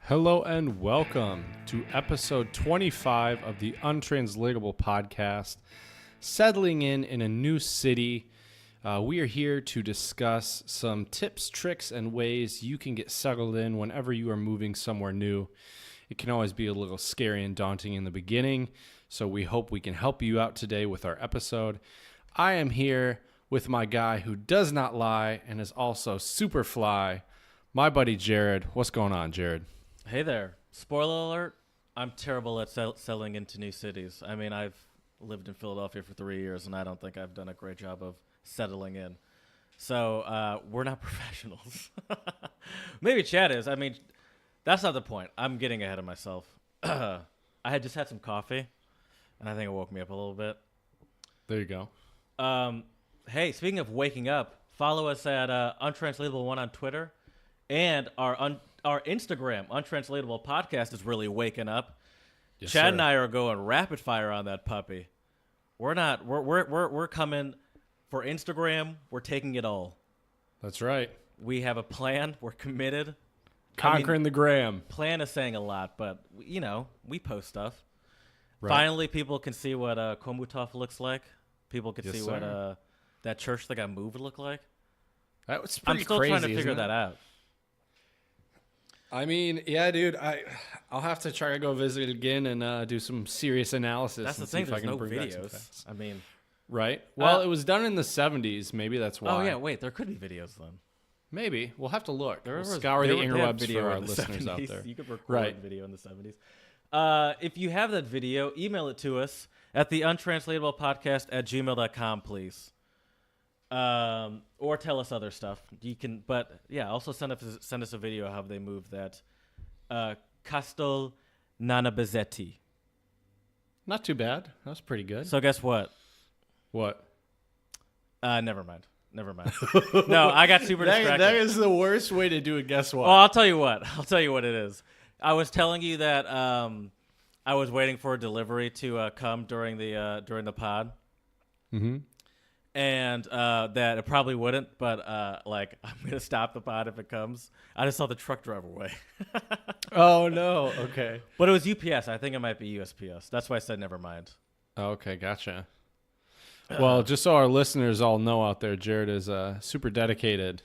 Hello and welcome to episode 25 of the Untranslatable podcast. Settling in a new city, we are here to discuss some tips, tricks, and ways you can get settled in whenever you are moving somewhere new. It can always be a little scary and daunting in the beginning, so we hope we can help you out today with our episode. I am here with my guy who does not lie and is also super fly, my buddy Jared. What's going on, Jared? Hey there. Spoiler alert, I'm terrible at settling into new cities. I mean, I've lived in Philadelphia for 3 years, and I don't think I've done a great job of settling in. So we're not professionals. Maybe Chad is. I mean, that's not the point. I'm getting ahead of myself. I had just had some coffee, and I think it woke me up a little bit. There you go. Hey, speaking of waking up, follow us at Untranslatable One on Twitter, and our Instagram, Untranslatable Podcast, is really waking up. Yes, Chad sir. and I are going rapid fire on that puppy. We're coming for Instagram. We're taking it all. That's right. We have a plan. We're committed. Conquering the gram. Plan is saying a lot, but we post stuff. Right. Finally, people can see what Komutov looks like. People can Yes, see sir. what that church that got moved look like. That was I'm pretty still crazy, trying to figure isn't it? that out. I mean, yeah, dude. I'll have to try to go visit it again and do some serious analysis. That's the and see thing. if I There's can no bring back some videos. facts. I mean, Right. Well, it was done in the 70s. Maybe that's why. oh yeah, wait, there could be videos then. Maybe we'll have to look. We'll There scour the they had interwebs video for our in the listeners 70s. out there. You could record Right. video in the 70s. If you have that video, email it to us at the untranslatablepodcast@gmail.com, please. Or tell us other stuff. You can, but yeah, also send us a video of how they moved that Castel Nanabazzetti. Not too bad. That was pretty good. So guess what? What? Never mind. No, I got super distracted. That is the worst way to do a guess what. Well, I'll tell you what it is. I was telling you that I was waiting for a delivery to come during the pod, and that it probably wouldn't. But I'm gonna stop the pod if it comes. I just saw the truck drive away. Oh no. Okay. But it was UPS. I think it might be USPS. That's why I said never mind. Okay. Gotcha. Well, just so our listeners all know out there, Jared is super dedicated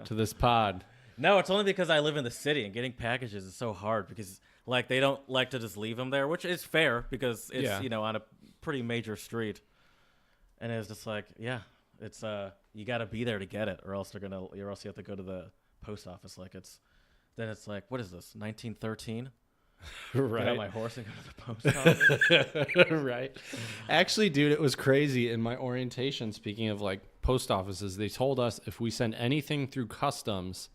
to this pod. No, it's only because I live in the city and getting packages is so hard because they don't like to just leave them there, which is fair because it's on a pretty major street, and it's just it's you got to be there to get it, or else you have to go to the post office. Then it's like, what is this, 1913? Right. Get on my horse and go to the post office. Right. Actually, dude, it was crazy in my orientation. Speaking of post offices, they told us if we send anything through customs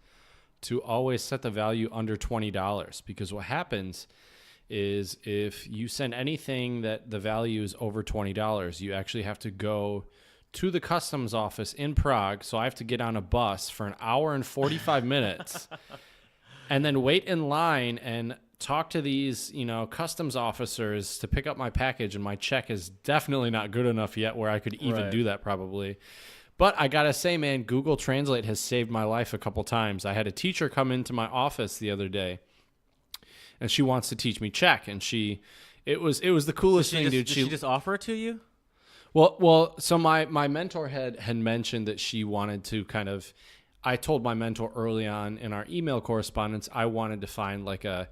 to always set the value under $20, because what happens is if you send anything that the value is over $20, you actually have to go to the customs office in Prague. So I have to get on a bus for an hour and 45 minutes and then wait in line and talk to these, customs officers to pick up my package, and my check is definitely not good enough yet where I could even do that probably. But I gotta say, man, Google Translate has saved my life a couple times. I had a teacher come into my office the other day, and she wants to teach me Czech, and it was the coolest thing, dude. Did she just offer it to you? Well, so my mentor had mentioned that she wanted to I told my mentor early on in our email correspondence, I wanted to find like a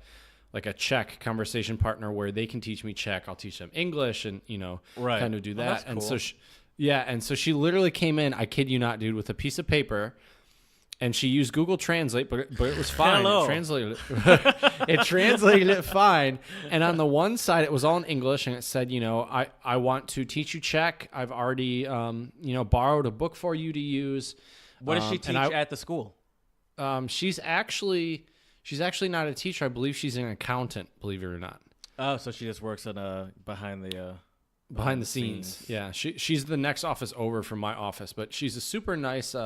Czech conversation partner where they can teach me Czech. I'll teach them English and, kind of do that. That's And cool. so she literally came in, I kid you not, dude, with a piece of paper, and she used Google Translate, but it was fine. Hello. It translated it fine. And on the one side, it was all in English, and it said, I want to teach you Czech. I've already, borrowed a book for you to use. What does she teach at the school? She's actually not a teacher. I believe she's an accountant, believe it or not. Oh, so she just works behind the scenes. Yeah, she's the next office over from my office, but she's a super nice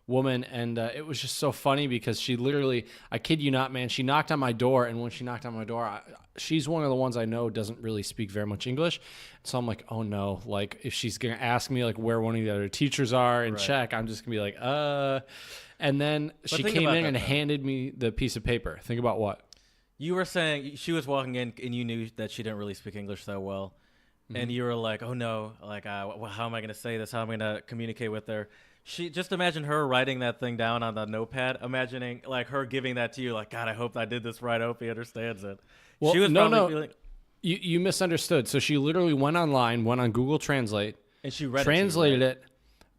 woman, and it was just so funny because she literally, I kid you not, man, she knocked on my door, and when she knocked on my door, she's one of the ones I know doesn't really speak very much English, so I'm like, oh no, if she's gonna ask me where one of the other teachers are in Czech, I'm just gonna be and then she came in and handed me the piece of paper. Think about what? You were saying she was walking in and you knew that she didn't really speak English that well. And you were like, oh no, like, how am I going to say this? How am I going to communicate with her? Just imagine her writing that thing down on the notepad, imagining like her giving that to you, like, God, I hope I did this right. I hope he understands it. Well, She was probably feeling, You misunderstood. So she literally went online, went on Google Translate, and she read translated it. To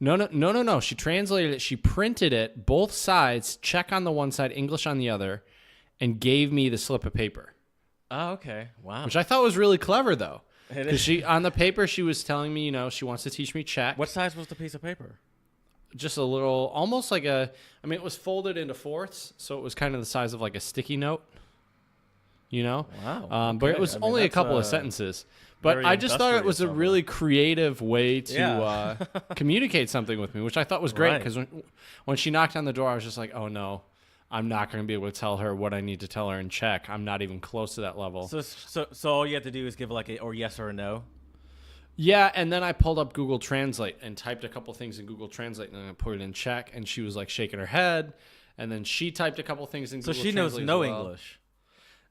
you, right? it. No. She translated it. She printed it, both sides, Czech on the one side, English on the other, and gave me the slip of paper. Oh, okay. Wow. Which I thought was really clever, though. It Because is. on the paper, she was telling me, she wants to teach me Czech. What size was the piece of paper? Just a little, almost like it was folded into fourths, so it was kind of the size of like a sticky note, Wow. But it Okay. was I mean, only a that's, couple of sentences. But very I just thought it was a industrious of really creative way to Yeah. communicate something with me, which I thought was great. Right. Because when she knocked on the door, I was just like, oh no, I'm not going to be able to tell her what I need to tell her in Czech. I'm not even close to that level. So all you have to do is give like a or yes or a no. Yeah, and then I pulled up Google Translate and typed a couple things in Google Translate, and then I put it in Czech, and she was like shaking her head. And then she typed a couple things in So Google she knows Translate. no as well. English.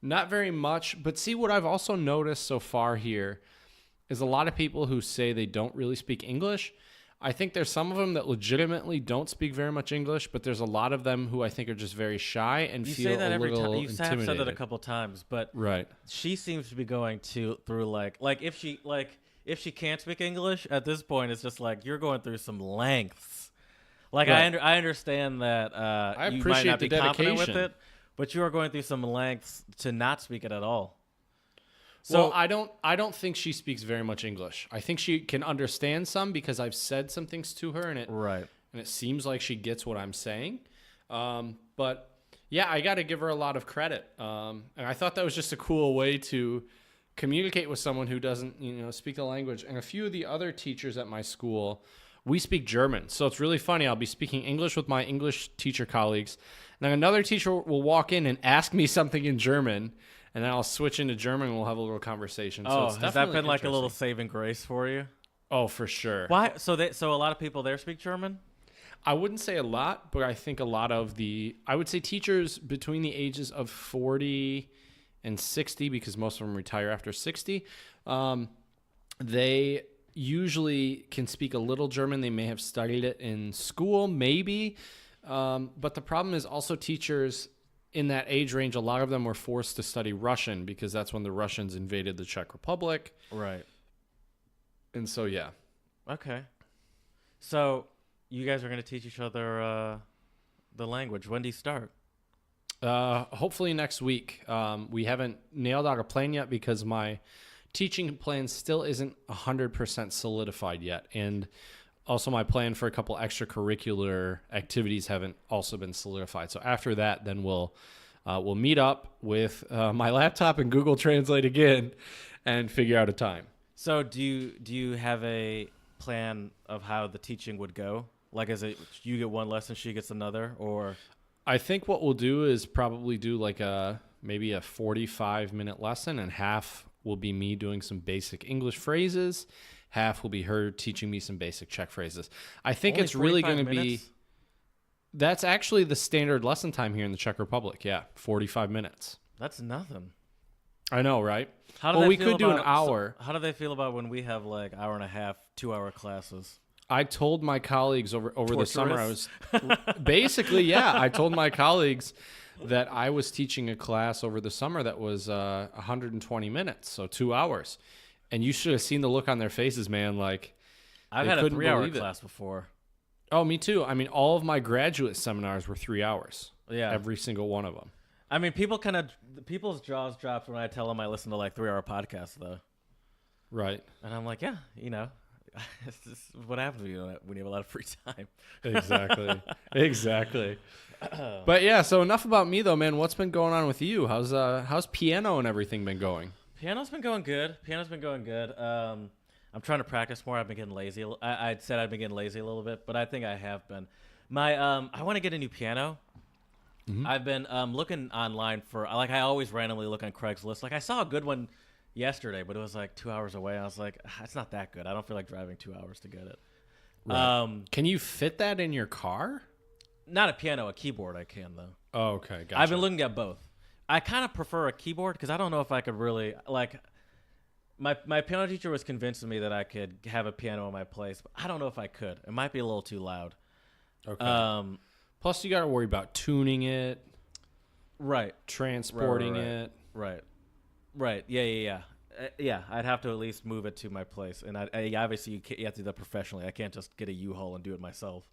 Not very much, but see what I've also noticed so far here is a lot of people who say they don't really speak English. I think there's some of them that legitimately don't speak very much English, but there's a lot of them who I think are just very shy and You feel say that a every little time. You have intimidated. said that a couple times, but Right. she seems to be going through like if she can't speak English at this point, it's just like you're going through some lengths. Like Right. I understand that you might appreciate not the be confident with dedication. it, but you are going through some lengths to not speak it at all. So Well, I don't think she speaks very much English. I think she can understand some because I've said some things to her, and it seems like she gets what I'm saying. But yeah, I got to give her a lot of credit. And I thought that was just a cool way to communicate with someone who doesn't, speak the language. And a few of the other teachers at my school, we speak German. So it's really funny. I'll be speaking English with my English teacher colleagues. And then another teacher will walk in and ask me something in German, and then I'll switch into German and we'll have a little conversation. So it's has that definitely been like a little interesting. saving grace for you? Oh, for sure. Why? So a lot of people there speak German? I wouldn't say a lot, but I think a lot of I would say teachers between the ages of 40 and 60, because most of them retire after 60, they usually can speak a little German. They may have studied it in school, maybe. But the problem is also teachers in that age range, a lot of them were forced to study Russian because that's when the Russians invaded the Czech Republic. Right. And so, yeah. Okay. So you guys are going to teach each other the language. When do you start? Hopefully next week. We haven't nailed out a plan yet because my teaching plan still isn't 100% solidified yet. And also my plan for a couple extracurricular activities haven't also been solidified. So after that, then we'll meet up with my laptop and Google Translate again and figure out a time. So do you have a plan of how the teaching would go? Like, is it you get one lesson, she gets another, or? I think what we'll do is probably do like maybe a 45-minute lesson, and half will be me doing some basic English phrases. Half will be her teaching me some basic Czech phrases. I think Only it's really 45 going to be. minutes? That's actually the standard lesson time here in the Czech Republic. Yeah, 45 minutes. That's nothing. I know, right? How do Well, they we feel could do an about- hour. So how do they feel about when we have like hour and a half, 2-hour classes? I told my colleagues over the summer, I was Torturous? basically, yeah, I told my colleagues that I was teaching a class over the summer that was 120 minutes, so 2 hours. And you should have seen the look on their faces, man. Like, I've they had a couldn't 3-hour believe it. class before. Oh, me too. I mean, all of my graduate seminars were 3 hours. Yeah. Every single one of them. I mean, people's jaws dropped when I tell them I listen to like 3-hour podcasts, though. Right. And I'm like, yeah, it's just what happens when you have a lot of free time. Exactly. Exactly. But yeah, so enough about me though, man. What's been going on with you? How's piano and everything been going? Piano's been going good. I'm trying to practice more. I've been getting lazy. I'd said I'd been getting lazy a little bit, but I think I have been. I want to get a new piano. Mm-hmm. I've been looking online for, like, I always randomly look on Craigslist. Like, I saw a good one yesterday, but it was like 2 hours away. I was like, it's not that good. I don't feel like driving 2 hours to get it. Right. Can you fit that in your car? Not a piano, a keyboard I can, though. Oh, okay. Gotcha. I've been looking at both. I kind of prefer a keyboard because I don't know if I could really like. My piano teacher was convincing me that I could have a piano in my place, but I don't know if I could. It might be a little too loud. Okay. Plus, you got to worry about tuning it, right? Transporting it, right. Yeah. I'd have to at least move it to my place, and I obviously you have to do that professionally. I can't just get a U-Haul and do it myself.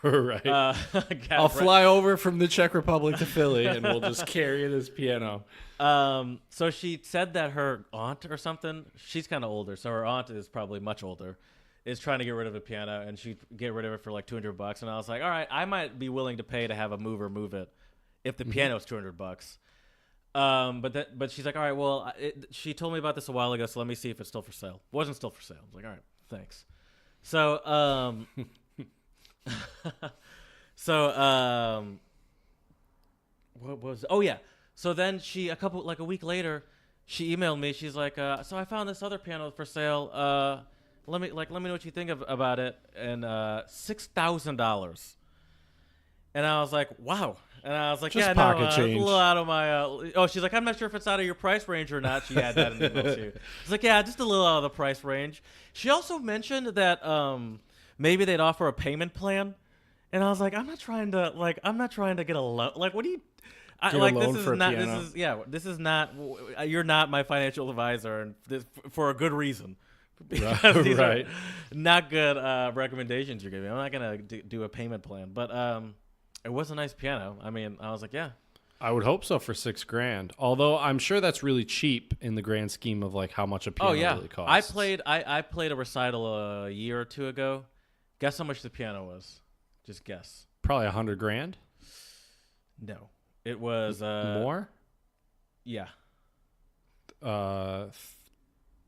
Right. I'll fly over from the Czech Republic to Philly, and we'll just carry this piano. So she said that her aunt or something, she's kind of older, so her aunt is probably much older, is trying to get rid of a piano, and she'd get rid of it for like $200. And I was like, all right, I might be willing to pay to have a mover move it if the piano's $200. But she's like, all right, well, she told me about this a while ago, so let me see if it's still for sale. It wasn't still for sale. I was like, all right, thanks. So, what was? Oh yeah. So then a week later, she emailed me. She's like, so I found this other piano for sale. Let me know what you think about it. And $6,000. And I was like, wow. And I was like, just yeah, pocket no, it's change. a little out of my. She's like, I'm not sure if it's out of your price range or not. She had that in the email too. It's like, yeah, just a little out of the price range. She also mentioned that maybe they'd offer a payment plan, and I was like, I'm not trying to get a loan. Like, what do you? This is not. You're not my financial advisor, and for a good reason. Because these are not good recommendations you're giving. I'm not gonna do a payment plan, but it was a nice piano. I mean, I was like, yeah. I would hope so for $6,000. Although I'm sure that's really cheap in the grand scheme of like how much a piano really costs. I played a recital a year or two ago. Guess how much the piano was? Just guess. Probably $100,000. No, it was more. Yeah.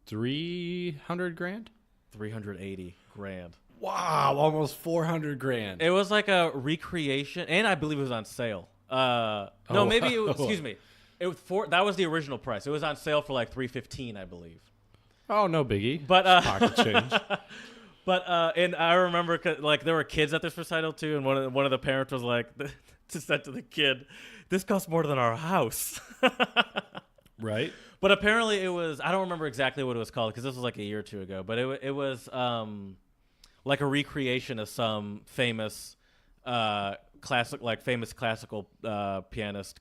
300,000. 380 grand. Wow, almost 400,000. It was like a recreation, and I believe it was on sale. Excuse me. It was that was the original price. It was on sale for like $315, I believe. Oh, no biggie. But pocket change. But and I remember like there were kids at this recital too, and one of the parents was like, just said to the kid, "This costs more than our house." Right. But apparently it was. I don't remember exactly what it was called because this was like a year or two ago. But it was like a recreation of some famous classical pianist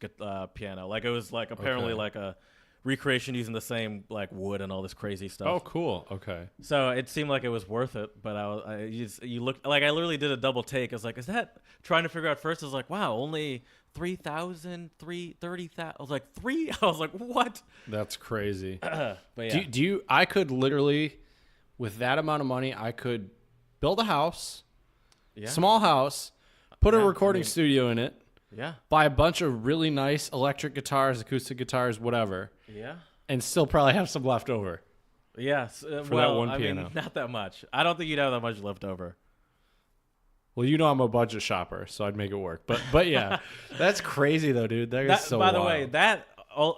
piano. Like it was like apparently like a recreation using the same like wood and all this crazy stuff. Oh, cool. Okay. So it seemed like it was worth it, but you looked like I literally did a double take. I was like, is that trying to figure out first? I was like, wow, only 3,000, 30,000. I was like, I was like, what? That's crazy. But yeah. Do you? I could literally, with that amount of money, I could build a house, small house, put a recording studio in it. Yeah. Buy a bunch of really nice electric guitars, acoustic guitars, whatever. Yeah. And still probably have some left over. Yes. For that one piano. I mean, not that much. I don't think you'd have that much left over. Well, you know I'm a budget shopper, so I'd make it work. But yeah, that's crazy though, dude. That is so By the wild. way,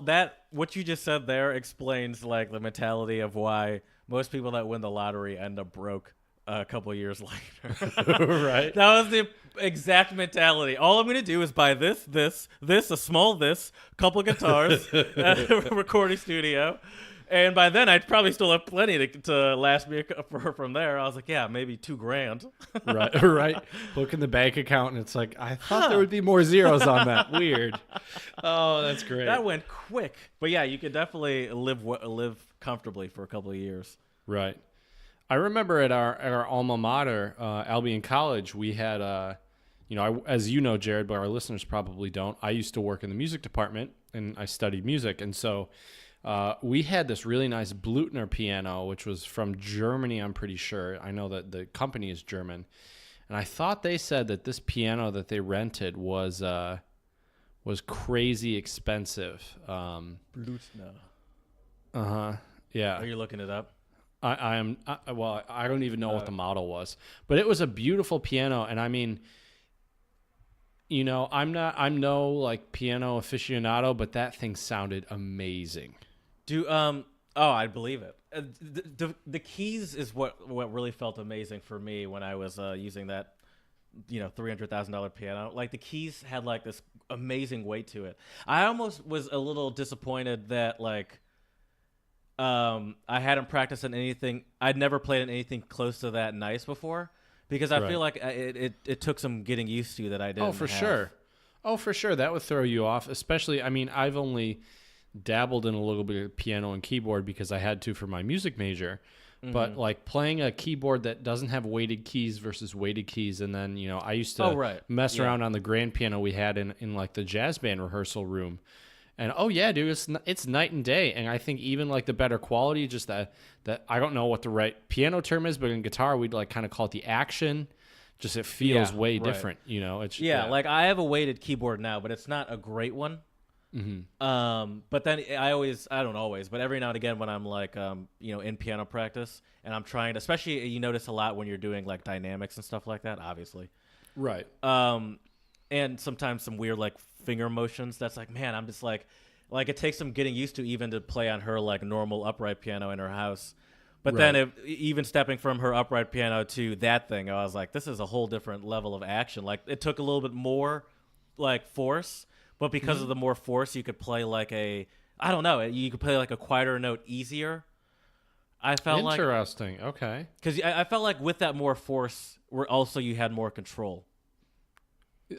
that what you just said there explains like the mentality of why most people that win the lottery end up broke a couple years later. Right. That was the exact mentality. All I'm going to do is buy this, a small couple guitars, a recording studio. And by then, I'd probably still have plenty to last me from there. I was like, yeah, maybe $2,000. Right. Look in the bank account, and it's like, I thought there would be more zeros on that. Weird. Oh, that's great. That went quick. But yeah, you could definitely live comfortably for a couple of years. Right. I remember at our alma mater, Albion College, we had, as you know, Jared, but our listeners probably don't. I used to work in the music department, and I studied music. And so we had this really nice Blüthner piano, which was from Germany, I'm pretty sure. I know that the company is German. And I thought they said that this piano that they rented was crazy expensive. Blüthner. Uh-huh. Yeah. Are you looking it up? I don't even know what the model was, but it was a beautiful piano. And I mean, I'm no like piano aficionado, but that thing sounded amazing. I believe it. The keys is what really felt amazing for me when I was using that $300,000 piano. Like the keys had like this amazing weight to it. I almost was a little disappointed that like I hadn't practiced in anything. I'd never played in anything close to that nice before because I feel like it took some getting used to that I didn't. Oh, for have. sure. Oh, for sure. That would throw you off, especially. I mean, I've only dabbled in a little bit of piano and keyboard because I had to for my music major. But like playing a keyboard that doesn't have weighted keys versus weighted keys, and then I used to mess around on the grand piano we had in like the jazz band rehearsal room, and dude, it's night and day. And I think even like the better quality, just that I don't know what the right piano term is, but in guitar we'd like kind of call it the action. Just it feels way different, It's like I have a weighted keyboard now, but it's not a great one. But then I don't always, but every now and again when I'm like, in piano practice and I'm trying to, especially you notice a lot when you're doing like dynamics and stuff like that, obviously. Right. And sometimes some weird like finger motions. That's like, man, I'm just like it takes some getting used to even to play on her like normal upright piano in her house. But then even stepping from her upright piano to that thing, I was like, this is a whole different level of action. Like it took a little bit more like force. But because of the more force, you could play like you could play like a quieter note easier. I felt interesting. Okay. Because I felt like with that more force, you had more control.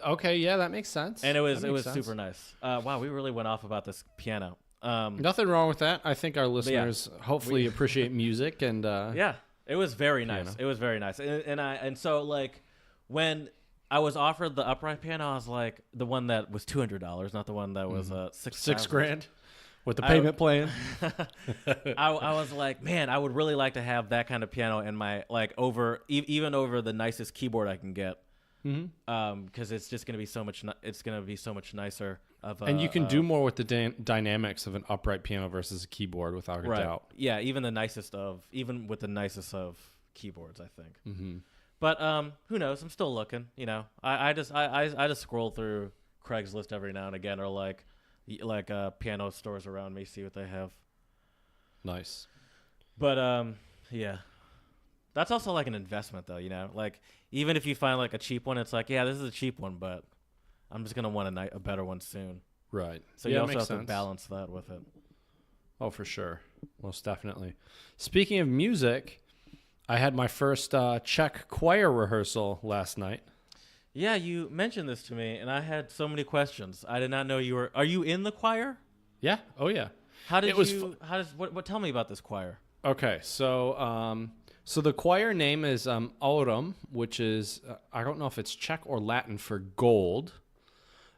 Okay, yeah, that makes sense. And it was super nice. Wow, we really went off about this piano. Nothing wrong with that. I think our listeners hopefully appreciate music and it was very nice. It was very nice. And so like when I was offered the upright piano, I was like the one that was $200, not the one that was $6,000 with the payment plan. I was like, man, I would really like to have that kind of piano in my even over the nicest keyboard I can get. Because it's just gonna be so much. It's gonna be so much nicer. And you can do more with the dynamics of an upright piano versus a keyboard, without a doubt. Yeah, even with the nicest of keyboards, I think. But who knows? I'm still looking. I just scroll through Craigslist every now and again, or like piano stores around me, see what they have. Nice. But yeah, that's also like an investment, though. Like even if you find like a cheap one, it's like, yeah, this is a cheap one, but I'm just gonna want a better one soon. Right. So you also have to balance that with it. Oh, for sure, most definitely. Speaking of music, I had my first Czech Choir rehearsal last night. Yeah, you mentioned this to me, and I had so many questions. I did not know you were. Are you in the choir? Yeah. Oh, yeah. What? Tell me about this choir. Okay, so the choir name is Aurum, which is I don't know if it's Czech or Latin for gold.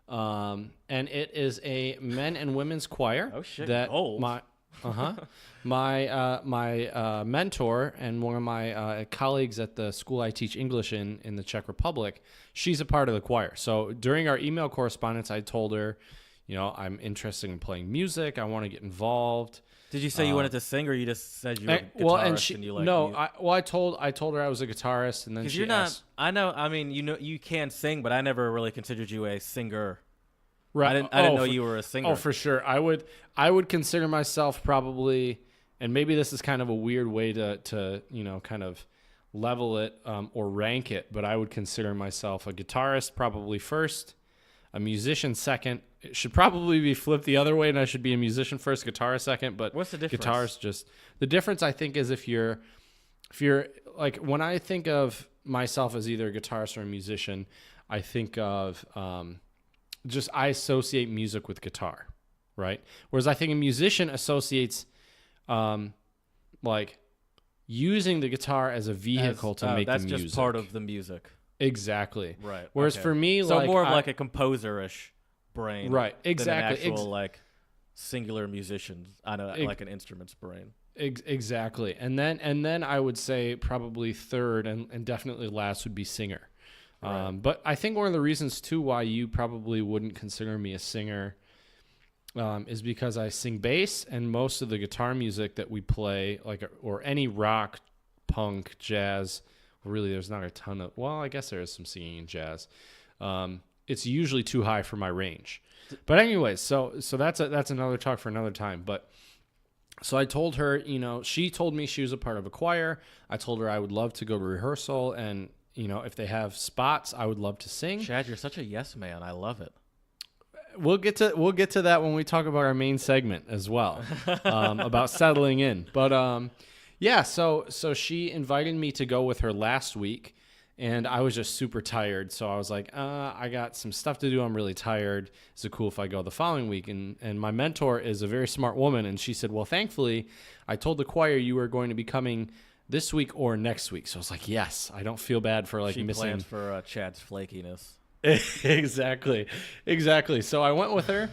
And it is a men and women's choir. Oh shit! That gold. My mentor and one of my colleagues at the school I teach English in the Czech Republic, she's a part of the choir. So during our email correspondence, I told her, I'm interested in playing music. I want to get involved. Did you say you wanted to sing, or you just said you were a guitarist and you like? No, I told her I was a guitarist, and then she asked. I know. I mean, you can sing, but I never really considered you a singer. Right. I didn't know you were a singer. Oh, for sure. I would consider myself probably, and maybe this is kind of a weird way to kind of level it or rank it, but I would consider myself a guitarist probably first, a musician second. It should probably be flipped the other way, and I should be a musician first, guitarist second. But what's the difference? Guitarist the difference I think is if you're like, when I think of myself as either a guitarist or a musician, I think of I associate music with guitar, right? Whereas I think a musician associates like using the guitar as a vehicle to make the music. That's just part of the music. Exactly. Right. Whereas for me, so more of like a composer-ish brain. Right. Exactly. Than an actual like singular musician on like an instrument's brain. Exactly. And then I would say probably third and definitely last would be singer. Right. But I think one of the reasons too why you probably wouldn't consider me a singer is because I sing bass, and most of the guitar music that we play, or any rock, punk, jazz, really there's not a ton of, well, I guess there is some singing in jazz. It's usually too high for my range. But anyways, so that's another talk for another time. But so I told her, she told me she was a part of a choir. I told her I would love to go to rehearsal, and if they have spots, I would love to sing. Chad, you're such a yes man. I love it. We'll get to that when we talk about our main segment as well, about settling in. But yeah, so she invited me to go with her last week, and I was just super tired. So I was like, I got some stuff to do. I'm really tired. Is it cool if I go the following week? And my mentor is a very smart woman, and she said, well, thankfully, I told the choir you were going to be coming this week or next week. So I was like, yes, I don't feel bad for She missing. plans for Chad's flakiness. Exactly. So I went with her,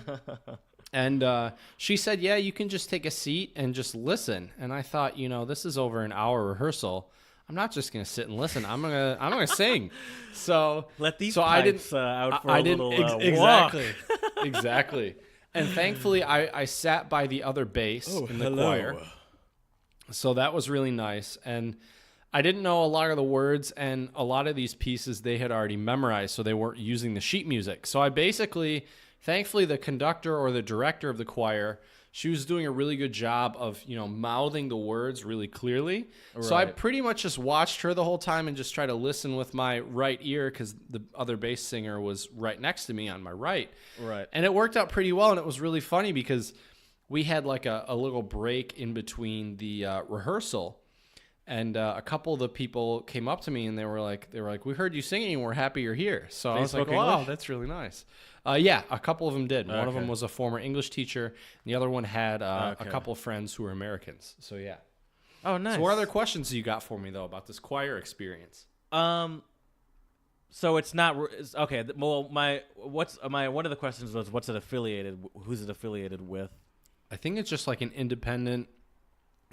and she said, yeah, you can just take a seat and just listen. And I thought, this is over an hour rehearsal. I'm not just gonna sit and listen. I'm gonna sing. So let these pipes out for a little exactly, walk. Exactly. And thankfully, I sat by the other bass in the choir. So that was really nice. And I didn't know a lot of the words, and a lot of these pieces they had already memorized, so they weren't using the sheet music. So I basically, thankfully, the conductor or the director of the choir, she was doing a really good job of, mouthing the words really clearly. Right. So I pretty much just watched her the whole time and just tried to listen with my right ear because the other bass singer was right next to me on my right. Right. And it worked out pretty well, and it was really funny because we had like a little break in between the rehearsal. And a couple of the people came up to me and they were like, we heard you singing and we're happy you're here. So I was like, wow, that's really nice. Yeah, a couple of them did. One of them was a former English teacher. And the other one had a couple of friends who were Americans. So yeah. Oh, nice. So what other questions you got for me though about this choir experience? So it's not okay. Well, one of the questions was what's it affiliated? Who's it affiliated with? I think it's just like an independent.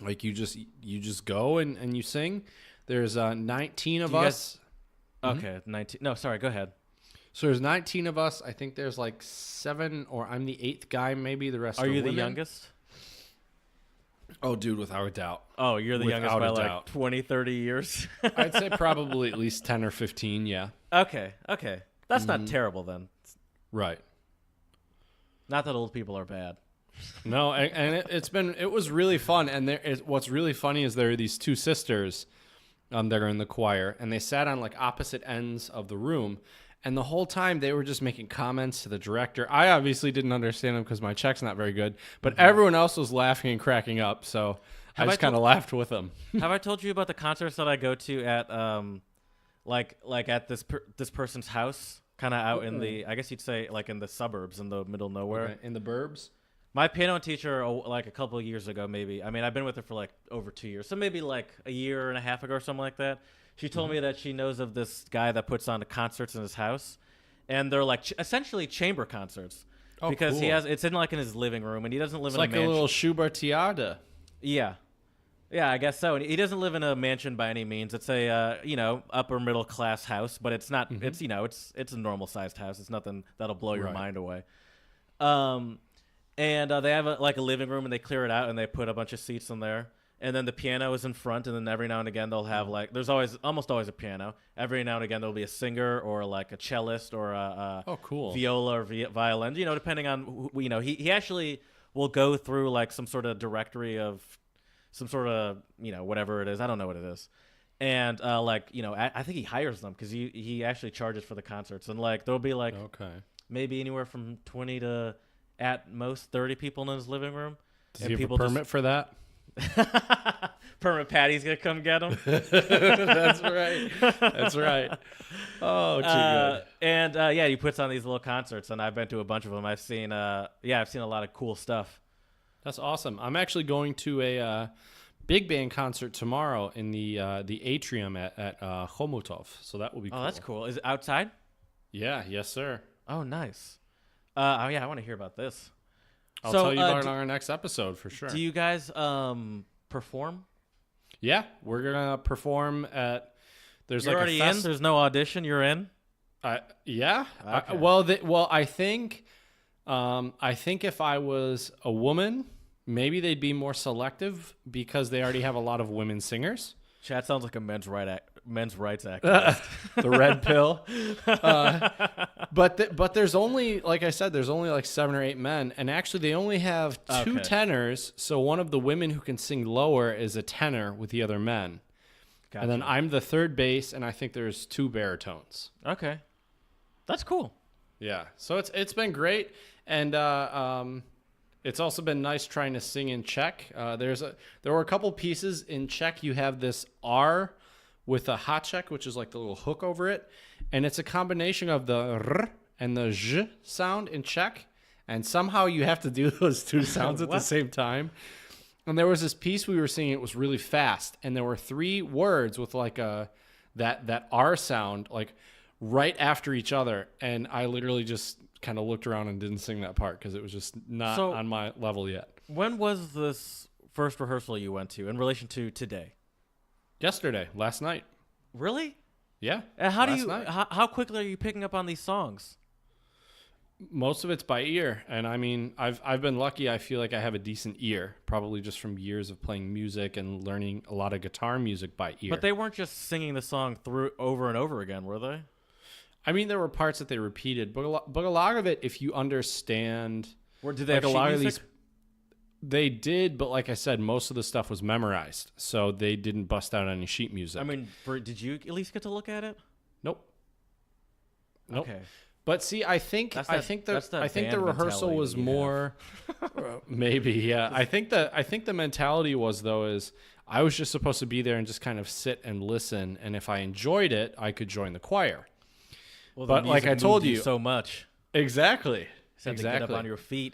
Like you just go and you sing. There's 19 of us. Okay, 19. No, sorry. Go ahead. So there's 19 of us. I think there's like 7, or I'm the 8th guy. Maybe the rest. Are you women. the youngest? Oh, dude, without a doubt. Oh, you're the youngest by like 20, 30 years. I'd say probably at least 10 or 15. Yeah. Okay. That's not terrible then. Right. Not that old people are bad. No, and it was really fun. And what's really funny is there are these two sisters that are in the choir, and they sat on like opposite ends of the room, and the whole time they were just making comments to the director. I obviously didn't understand them because my Czech's not very good, but everyone else was laughing and cracking up, so I just kind of laughed with them. Have I told you about the concerts that I go to at like at this person's house, kind of out in the, I guess you'd say like in the suburbs, in the middle of nowhere, okay. In the burbs? My piano teacher, like a couple of years ago, maybe. I mean, I've been with her for like over 2 years, so maybe like a year and a half ago or something like that. She told me that she knows of this guy that puts on the concerts in his house, and they're like essentially chamber concerts. Oh, because cool. it's in like in his living room, and he doesn't live in like a mansion. A little Schubertiade. Yeah, I guess so. And he doesn't live in a mansion by any means. It's a upper middle class house, but it's not. It's it's a normal sized house. It's nothing that'll blow your mind away. And they have a living room, and they clear it out, and they put a bunch of seats in there. And then the piano is in front, and then every now and again they'll have there's almost always a piano. Every now and again there'll be a singer or like a cellist or a cool. viola or violin. Depending on he actually will go through like some sort of directory of some sort of whatever it is. I don't know what it is. And I think he hires them because he actually charges for the concerts, and like there'll be like maybe anywhere from 20 to at most 30 people in his living room. Does he have a permit for that? Permit Patty's gonna come get him. That's right. Oh, too good. And he puts on these little concerts, and I've been to a bunch of them. I've seen a lot of cool stuff. That's awesome. I'm actually going to a big band concert tomorrow in the atrium at Chomutov, so that will be cool. Oh, that's cool. Is it outside? Yeah, yes, sir. Oh, nice. I want to hear about this. I'll tell you about it on our next episode for sure. Do you guys perform? Yeah, we're gonna perform at. You're already in. There's no audition. You're in. Yeah. Okay. I think if I was a woman, maybe they'd be more selective because they already have a lot of women singers. Chad sounds like a men's rights activist. The red pill. But there's only, like I said, there's only like 7 or 8 men, and actually they only have 2 tenors. So one of the women who can sing lower is a tenor with the other men. Gotcha. And then I'm the third bass, and I think there's 2 baritones. Okay. That's cool. Yeah. So it's been great, and it's also been nice trying to sing in Czech. There were a couple pieces in Czech. You have this R with a háček, which is like the little hook over it, and it's a combination of the R and the Ž sound in Czech, and somehow you have to do those 2 sounds at the same time. And there was this piece we were singing. It was really fast, and there were 3 words with like that R sound like right after each other, and I literally just kind of looked around and didn't sing that part because it was just not on my level yet. When was this first rehearsal you went to in relation to today? Yesterday, last night. Really? Yeah. And how quickly are you picking up on these songs? Most of it's by ear, and I mean, I've been lucky. I feel like I have a decent ear, probably just from years of playing music and learning a lot of guitar music by ear. But they weren't just singing the song through over and over again, were they? I mean, there were parts that they repeated, but a lot of it, if you understand, Or did they like have a lot sheet of music? these, they did. But like I said, most of the stuff was memorized, so they didn't bust out any sheet music. I mean, did you at least get to look at it? Nope. Okay. But see, I think That's the rehearsal mentality was that you more maybe, yeah. I think the mentality was though is I was just supposed to be there and just kind of sit and listen, and if I enjoyed it, I could join the choir. Well, but like I told you so much. Exactly. To get up on your feet.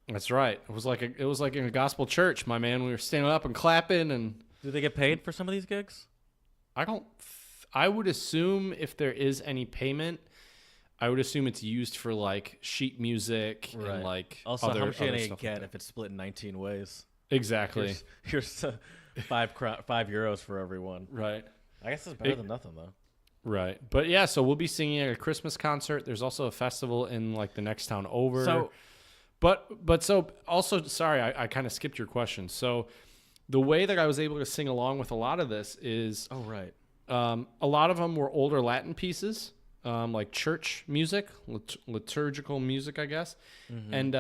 That's right. It was like in a gospel church, my man. We were standing up and clapping. And do they get paid for some of these gigs? I would assume if there is any payment, I would assume it's used for like sheet music and like also other, how much are you other gonna stuff get like if it's split in 19 ways? Exactly. Here's €5 for everyone. Right. I guess it's better than nothing though. Right. But yeah, so we'll be singing at a Christmas concert. There's also a festival in like the next town over. So, but so also, sorry, I kind of skipped your question. So the way that I was able to sing along with a lot of this is, a lot of them were older Latin pieces, like church music, liturgical music, I guess. Mm-hmm. And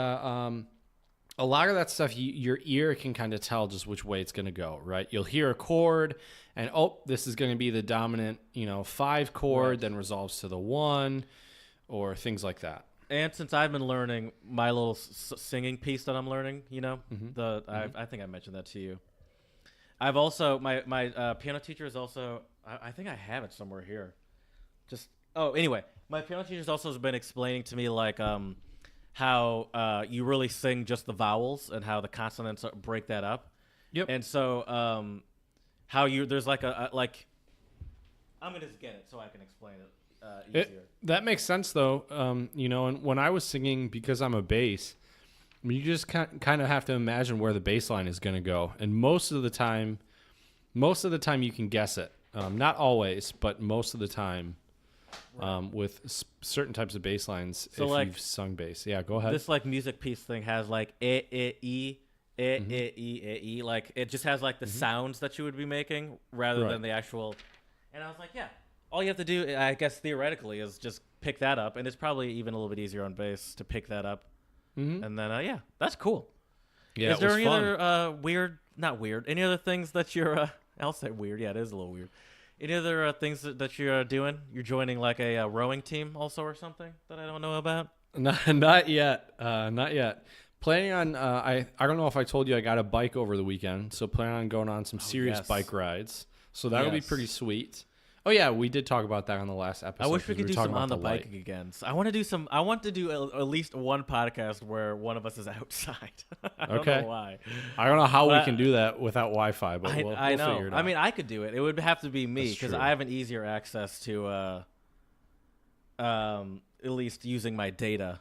a lot of that stuff, your ear can kind of tell just which way it's going to go, right? You'll hear a chord and, this is going to be the dominant, 5 chord, then resolves to the 1 or things like that. And since I've been learning my little singing piece that I'm learning, I think I mentioned that to you. I've also, my piano teacher is also, I think I have it somewhere here. Anyway, my piano teacher also has been explaining to me like how you really sing just the vowels and how the consonants break that up. Yep. And so how there's like I'm going to get it so I can explain it easier. That makes sense though. And when I was singing, because I'm a bass, you just kind of have to imagine where the bass line is going to go. And most of the time you can guess it. Not always, but most of the time. With certain types of bass lines, so if like, you've sung bass. Yeah, go ahead. This like music piece thing has like e, like it just has like the sounds that you would be making rather than the actual. And I was like, yeah, all you have to do, I guess theoretically, is just pick that up, and it's probably even a little bit easier on bass to pick that up. Mm-hmm. And then that's cool. Yeah, is there any other not weird, any other things that you're? I'll say weird. Yeah, it is a little weird. Any other things that you're doing? You're joining like a rowing team also or something that I don't know about? Not yet. Not yet. Planning on, I don't know if I told you I got a bike over the weekend, so planning on going on some serious bike rides. So that'll be pretty sweet. Oh yeah, we did talk about that on the last episode. I wish we could do some on the bike again. So I want to do at least one podcast where one of us is outside. I don't know why. I don't know how we can do that without Wi-Fi, but we'll figure it out. I mean, I could do it. It would have to be me because I have an easier access to at least using my data.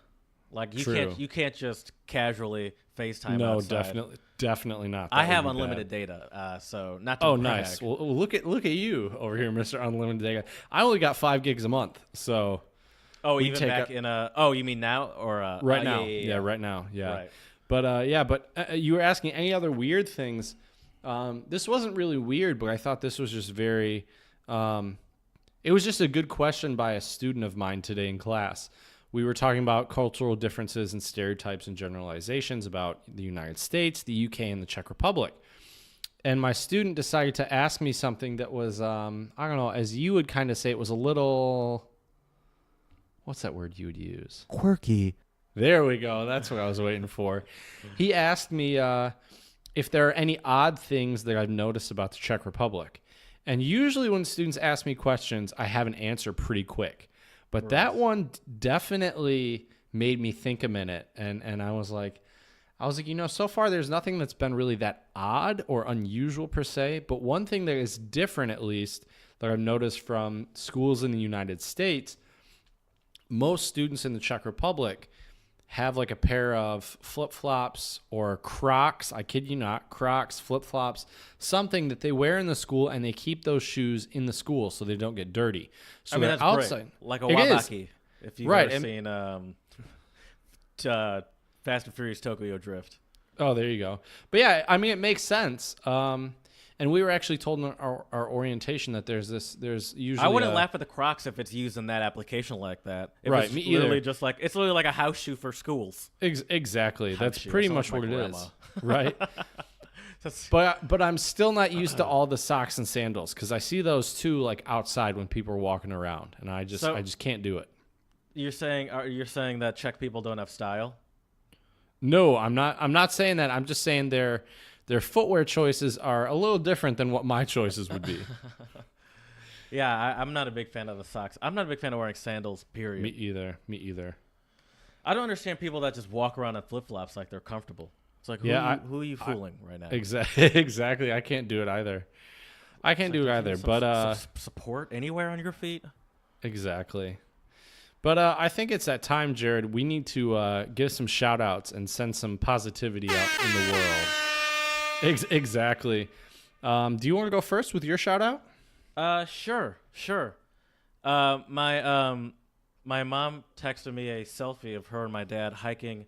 Like you can't just casually FaceTime. No, outside. definitely not. I have unlimited data, so not to brag. Nice. Well, look at you over here, Mr. Unlimited Data. I only got 5 gigs a month, so. Oh, even back in a. Oh, you mean now or right now? Yeah, right now. Yeah. Right. But you were asking any other weird things. This wasn't really weird, but I thought this was just very. It was just a good question by a student of mine today in class. We were talking about cultural differences and stereotypes and generalizations about the United States, the UK, and the Czech Republic. and my student decided to ask me something that was, I don't know, as you would kind of say, it was a little, what's that word you would use? Quirky. There we go. That's what I was waiting for. He asked me if there are any odd things that I've noticed about the Czech Republic. And usually when students ask me questions, I have an answer pretty quick. But that one definitely made me think a minute. And I was like, so far there's nothing that's been really that odd or unusual per se. But one thing that is different, at least, that I've noticed from schools in the United States, most students in the Czech Republic have like a pair of flip-flops or Crocs, I kid you not, Crocs, flip-flops, something that they wear in the school, and they keep those shoes in the school so they don't get dirty. So that's outside. Great. Like a wabaki, if you've ever seen Fast and Furious Tokyo Drift. Oh, there you go. But yeah, I mean, it makes sense. And we were actually told in our orientation that there's usually. I wouldn't laugh at the Crocs if it's used in that application like that. Right, me either. It's literally like a house shoe for schools. Exactly. That's pretty much what it is, right? That's- But I'm still not used to all the socks and sandals because I see those too like outside when people are walking around, and I just can't do it. You're saying that Czech people don't have style? No, I'm not saying that. I'm just saying their footwear choices are a little different than what my choices would be. Yeah, I'm not a big fan of the socks. I'm not a big fan of wearing sandals, period. Me either. I don't understand people that just walk around in flip-flops like they're comfortable. It's like, who are you fooling right now? Exactly. I can't do it either. But support anywhere on your feet? Exactly. But I think it's that time, Jared. We need to give some shout-outs and send some positivity out in the world. Exactly. Do you want to go first with your shout-out? Sure. My mom texted me a selfie of her and my dad hiking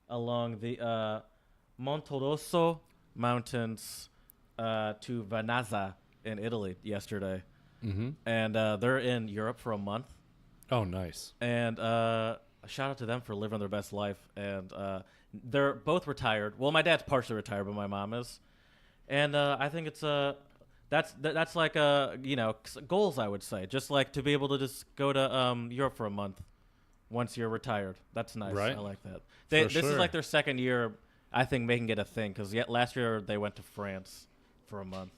along the Monte Rosso mountains to Vernazza in Italy yesterday. Mm-hmm. And they're in Europe for a month. Oh, nice. And a shout out to them for living their best life. And they're both retired. Well, my dad's partially retired, but my mom is. And I think it's that's like goals, I would say. Just like to be able to just go to Europe for a month once you're retired. That's nice. Right. I like that. This is like their second year, I think, making it a thing. Because last year they went to France for a month.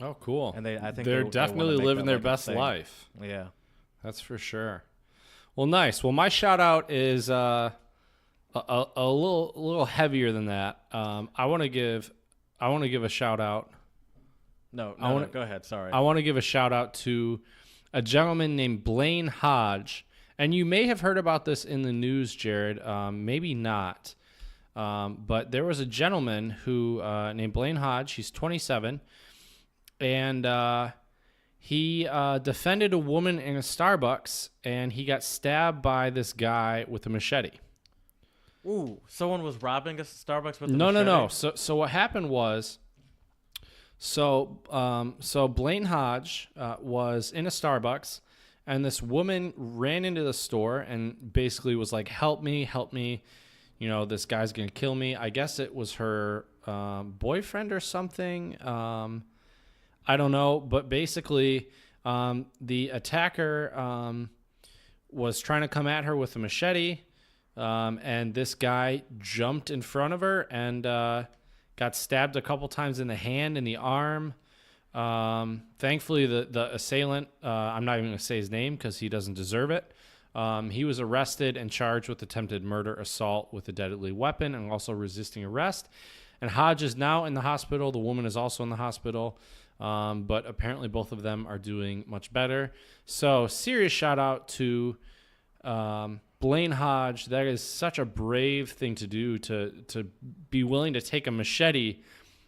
Oh, cool. And I think they're they definitely living their best life. Yeah. That's for sure. Well, nice. Well, my shout out is a little heavier than that. I want to give a shout out. No, go ahead. Sorry. I want to give a shout out to a gentleman named Blaine Hodge, and you may have heard about this in the news, Jared. Maybe not, but there was a gentleman who named Blaine Hodge. He's 27, and he defended a woman in a Starbucks, and he got stabbed by this guy with a machete. Ooh, someone was robbing a Starbucks with a machete? No. So what happened was, so Blaine Hodge was in a Starbucks, and this woman ran into the store and basically was like, help me, this guy's going to kill me. I guess it was her boyfriend or something. I don't know, but basically the attacker was trying to come at her with a machete, and this guy jumped in front of her and got stabbed a couple times in the hand and the arm. Thankfully, the assailant, I'm not even going to say his name because he doesn't deserve it. He was arrested and charged with attempted murder, assault with a deadly weapon, and also resisting arrest. And Hodge is now in the hospital. The woman is also in the hospital. But apparently both of them are doing much better. So serious shout out to Blaine Hodge. That is such a brave thing to do, to be willing to take a machete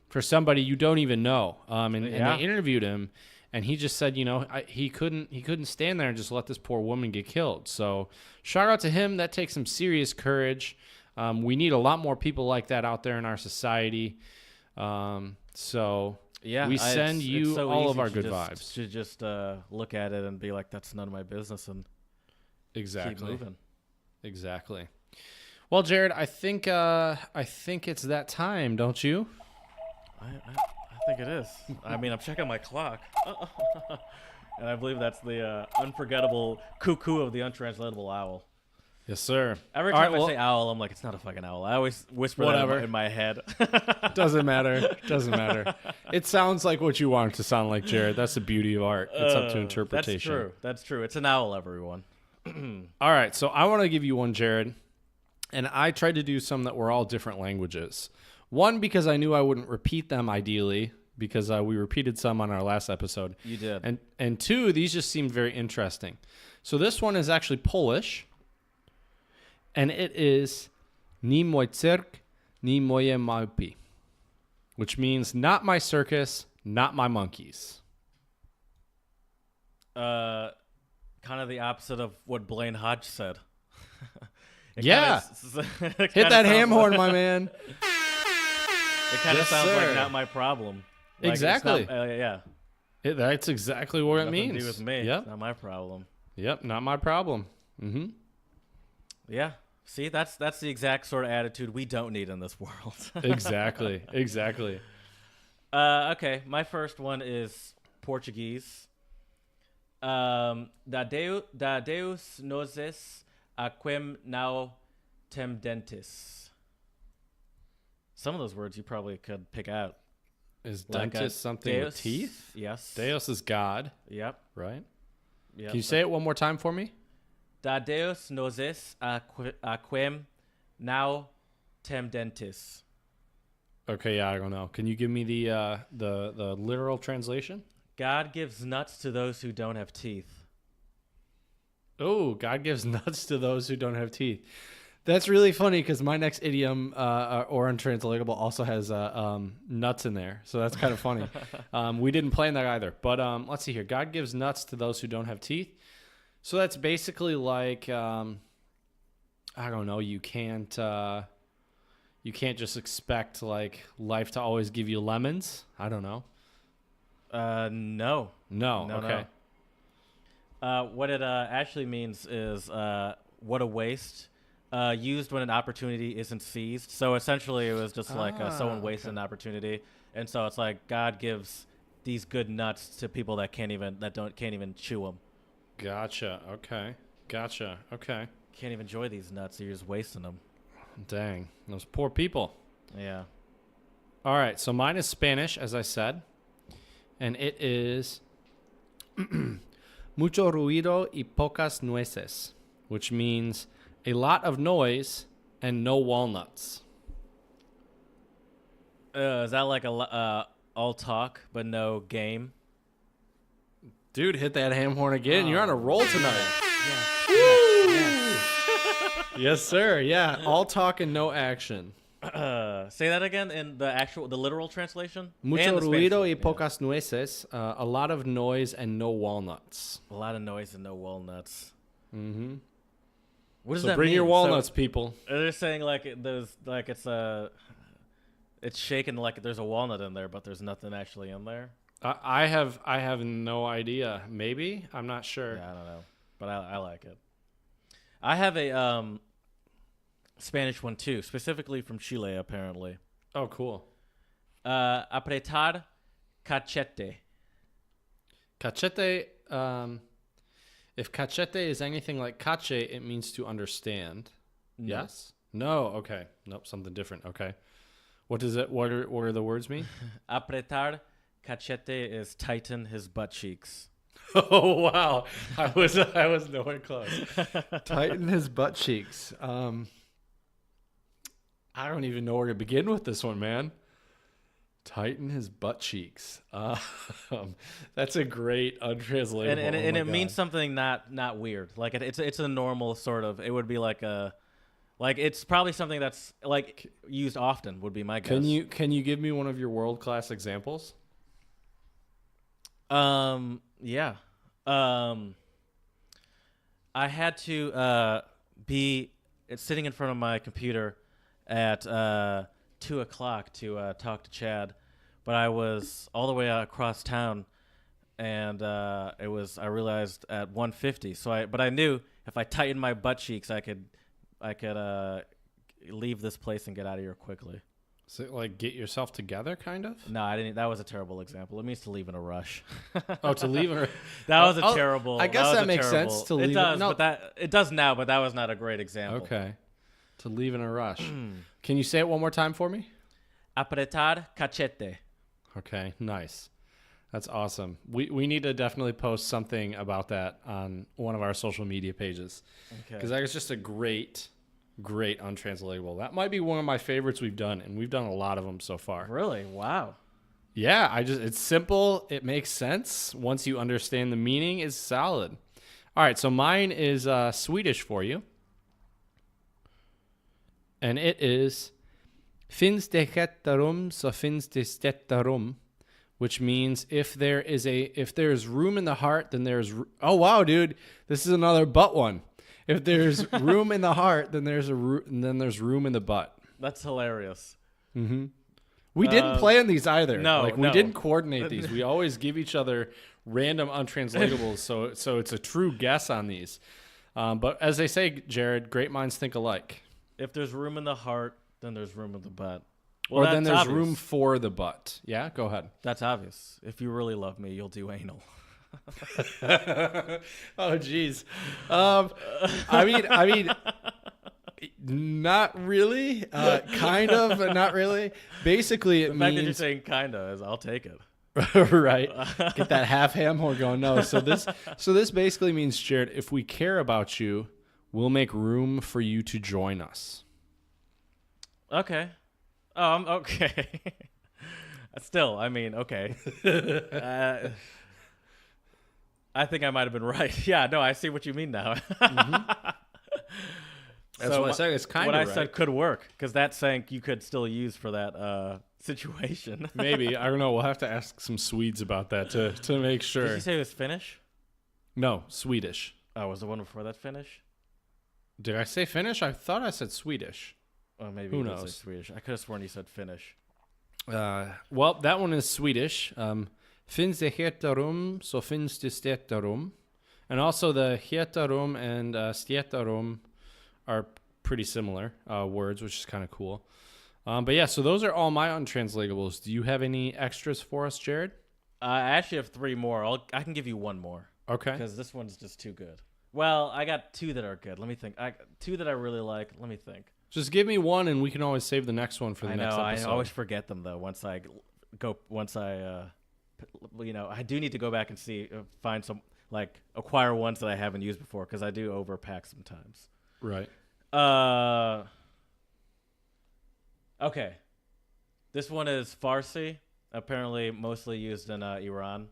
for somebody you don't even know. And they interviewed him, and he just said, he couldn't stand there and just let this poor woman get killed. So shout out to him. That takes some serious courage. We need a lot more people like that out there in our society. Yeah, we send you so all of our good vibes. To just look at it and be like, that's none of my business, and keep moving. Exactly. Well, Jared, I think it's that time, don't you? I think it is. I mean, I'm checking my clock. And I believe that's the unforgettable cuckoo of the untranslatable owl. Yes, sir. Every time I say owl, I'm like, it's not a fucking owl. I always whisper that in my head. Doesn't matter. Doesn't matter. It sounds like what you want it to sound like, Jared. That's the beauty of art. It's up to interpretation. That's true. That's true. It's an owl, everyone. All right. So I want to give you one, Jared. And I tried to do some that were all different languages. One, because I knew I wouldn't repeat them ideally, because we repeated some on our last episode. You did. And two, these just seemed very interesting. So this one is actually Polish. And it is ni mój cyrk, ni moje małpy, which means not my circus, not my monkeys. Kind of the opposite of what Blaine Hodge said. Yeah. Hit that ham horn, my man. It kind of sounds like not my problem. Like, exactly. Yeah. That's exactly what it means. Nothing to do with me. Yep. It's not my problem. Yep. Not my problem. Mm-hmm. Yeah. See, that's the exact sort of attitude we don't need in this world. Exactly. Okay, my first one is Portuguese. Da Deus nozes aquem now tendentes. Some of those words you probably could pick out. Is dentist something Deus, with teeth? Yes. Deus is God. Yep. Right? Yep. Can you say it one more time for me? Da Deus nozes aquem now tendentes. Okay, yeah, I don't know. Can you give me the literal translation? God gives nuts to those who don't have teeth. Oh, God gives nuts to those who don't have teeth. That's really funny because my next idiom or untranslatable also has nuts in there. So that's kind of funny. We didn't plan that either. But let's see here. God gives nuts to those who don't have teeth. So that's basically like, I don't know, you can't just expect like life to always give you lemons. I don't know. No. Okay. No. What it actually means is what a waste. Used when an opportunity isn't seized. So essentially it was just like someone wasted an opportunity. And so it's like God gives these good nuts to people that can't even chew them. Gotcha. Okay. Can't even enjoy these nuts. So you're just wasting them. Dang. Those poor people. Yeah. All right. So mine is Spanish, as I said. And it is mucho ruido y pocas nueces, which means a lot of noise and no walnuts. Is that like all talk but no game? Dude, hit that ham horn again. You're on a roll tonight. Yeah. Yes, sir. Yeah. All talk and no action. Say that again in the literal translation. Mucho ruido y pocas nueces. A lot of noise and no walnuts. A lot of noise and no walnuts. Mm-hmm. What does so that bring mean? your walnuts, people. They're saying like it's shaking like there's a walnut in there, but there's nothing actually in there. I have no idea. Maybe I'm not sure. Yeah, I don't know, but I like it. I have a Spanish one too, specifically from Chile, apparently. Oh, cool. Apretar cachete. Cachete. If cachete is anything like cache, it means to understand. No. Yes? No. Okay. Nope. Something different. Okay. What does it? What are the words mean? Apretar cachete is tighten his butt cheeks. Oh wow! I was nowhere close. Tighten his butt cheeks. I don't even know where to begin with this one, man. Tighten his butt cheeks. That's a great untranslatable. And it means something not weird. Like it's a normal sort of. It would be like it's probably something that's like used often. Would be my guess. Can you give me one of your world class examples? Yeah. I had to be sitting in front of my computer at 2:00 to talk to Chad, but I was all the way across town, and I realized at 1:50. But I knew if I tightened my butt cheeks, I could leave this place and get out of here quickly. Is it like get yourself together, kind of? No, I didn't. That was a terrible example. It means to leave in a rush. Oh, to leave her. That was a terrible. I guess that makes terrible, sense to leave. It does, no. but it does now. But that was not a great example. Okay. To leave in a rush. Can you say it one more time for me? Apretar cachete. Okay, nice. That's awesome. We need to definitely post something about that on one of our social media pages. Okay. Because that is just a great untranslatable. That might be one of my favorites we've done, and we've done a lot of them so far. Really? Wow. Yeah, it's simple. It makes sense. Once you understand the meaning, it's solid. All right, so mine is Swedish for you. And it is Finns det hetta rum så finns det stätta rum, which means if there's room in the heart, then there's oh wow, dude, this is another butt one. If there's room in the heart, then there's room in the butt. That's hilarious. Mm-hmm. We didn't plan these either. No, we didn't coordinate these. We always give each other random untranslatables, so it's a true guess on these. But as they say, Jared, great minds think alike. If there's room in the heart, then there's room in the butt. Well, Or then there's obvious. room for the butt. Yeah, go ahead. That's obvious. If you really love me, you'll do anal. Oh, geez. I mean, not really. Kind of, but not really. Basically, it The fact that you're means saying kinda is, I'll take it. right. Get that half ham horn going. No, so this basically means, Jared, if we care about you, we'll make room for you to join us. Okay. I'm okay. Still, I mean, okay. I think I might have been right. Yeah, no, I see what you mean now. Mm-hmm. That's So what I said. It's kind of what right. I said could work, because that's saying you could still use for that situation. Maybe. I don't know. We'll have to ask some Swedes about that to make sure. Did you say it was Finnish? No, Swedish. Oh, was the one before that Finnish? Did I say Finnish? I thought I said Swedish. Oh, maybe Who it was knows? Swedish. I could have sworn you said Finnish. Well, that one is Swedish. Finns det heta rum så finns det stäta rum. And also the heta rum and stäta rum are pretty similar words, which is kind of cool. But yeah, so those are all my untranslatables. Do you have any extras for us, Jared? I actually have 3 more. I can give you 1 more. Okay. Because this one's just too good. Well, I got 2 that are good. Let me think. 2 that I really like. Let me think. Just give me one, and we can always save the next one for the next episode. I always forget them though. I do need to go back and find some, like, acquire ones that I haven't used before, because I do overpack sometimes. Right. Okay. This one is Farsi, apparently mostly used in Iran.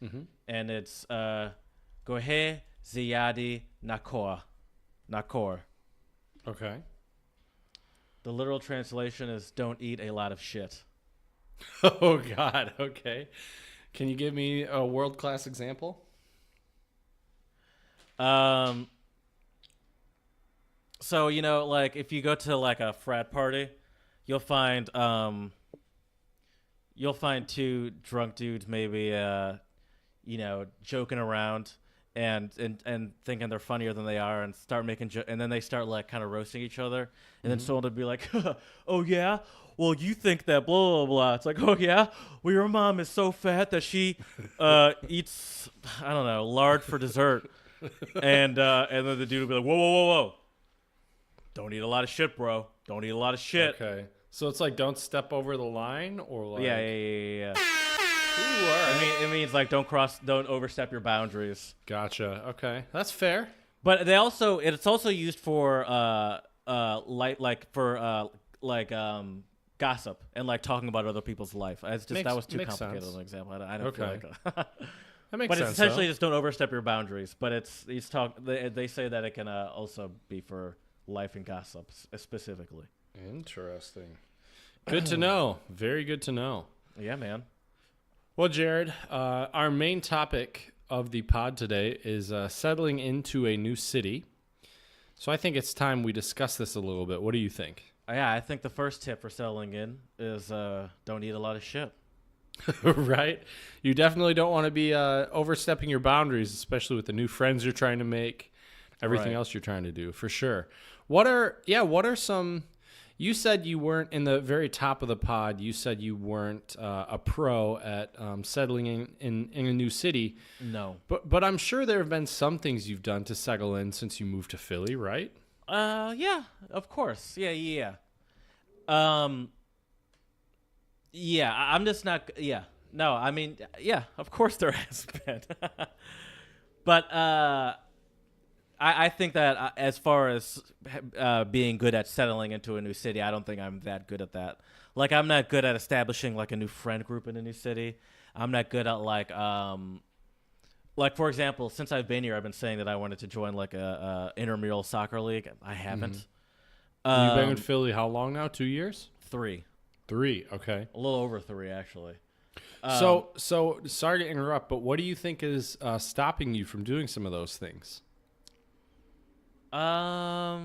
Mm-hmm. And it's Gohe Ziyadi Nakor. Okay. The literal translation is "don't eat a lot of shit." Oh, God. Okay. Can you give me a world-class example? So, like, if you go to, like, a frat party, you'll find 2 drunk dudes maybe, joking around and thinking they're funnier than they are, and start making and then they start, like, kind of roasting each other, and then someone would be like, "Oh yeah, well, you think that blah blah blah." It's like, "Oh yeah, well, your mom is so fat that she eats, I don't know, lard for dessert," and then the dude would be like, "Whoa whoa whoa whoa, don't eat a lot of shit, bro. Don't eat a lot of shit." Okay. So it's like don't step over the line, or like Yeah. Ooh, all right. It means like don't overstep your boundaries. Gotcha. Okay, that's fair. But it's also used for gossip and, like, talking about other people's life. That was too Makes complicated sense. of an example. I don't feel like That makes but sense. it's essentially just don't overstep your boundaries. But they say that it can also be for life and gossip specifically. Interesting. Good to know. Very good to know. Yeah, man. Well, Jared, our main topic of the pod today is settling into a new city. So I think it's time we discuss this a little bit. What do you think? Yeah, I think the first tip for settling in is don't eat a lot of shit. Right? You definitely don't want to be overstepping your boundaries, especially with the new friends you're trying to make, everything Right. else you're trying to do, for sure. What are some, You said you weren't in the very top of the pod. You said you weren't a pro at settling in a new city. No. But I'm sure there have been some things you've done to settle in since you moved to Philly, right? Yeah, of course. Yeah. Yeah, I'm just not. Yeah, no, I mean, yeah, of course there has been. But I think that as far as being good at settling into a new city, I don't think I'm that good at that. Like, I'm not good at establishing like a new friend group in a new city. I'm not good at like for example, since I've been here, I've been saying that I wanted to join like a intramural soccer league. I haven't. You've been in Philly how long now? 2 years? 3. 3, okay. A little over 3, actually. So sorry to interrupt, but what do you think is stopping you from doing some of those things? I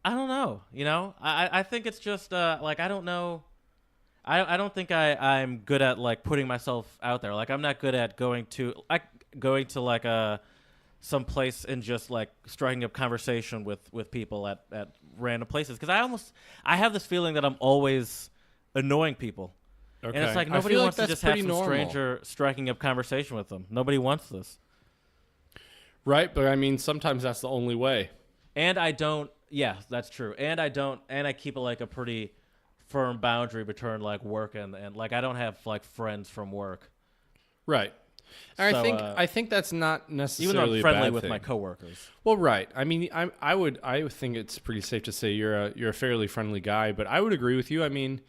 don't know. You know, I think it's just like I don't know. I don't think I'm good at like putting myself out there. Like I'm not good at going to like some place and just like striking up conversation with people at random places, because I have this feeling that I'm always annoying people. Okay. And it's like nobody wants to just have some normal. stranger striking up conversation with them. Nobody wants this. Right, but I mean, sometimes that's the only way. And I don't. Yeah, that's true. And I keep like a pretty firm boundary between like work and like I don't have like friends from work. Right. And So, I think that's not necessarily Even though I'm friendly a bad with thing. my coworkers. Well, right. I mean, I would think it's pretty safe to say you're a fairly friendly guy, but I would agree with you. I mean,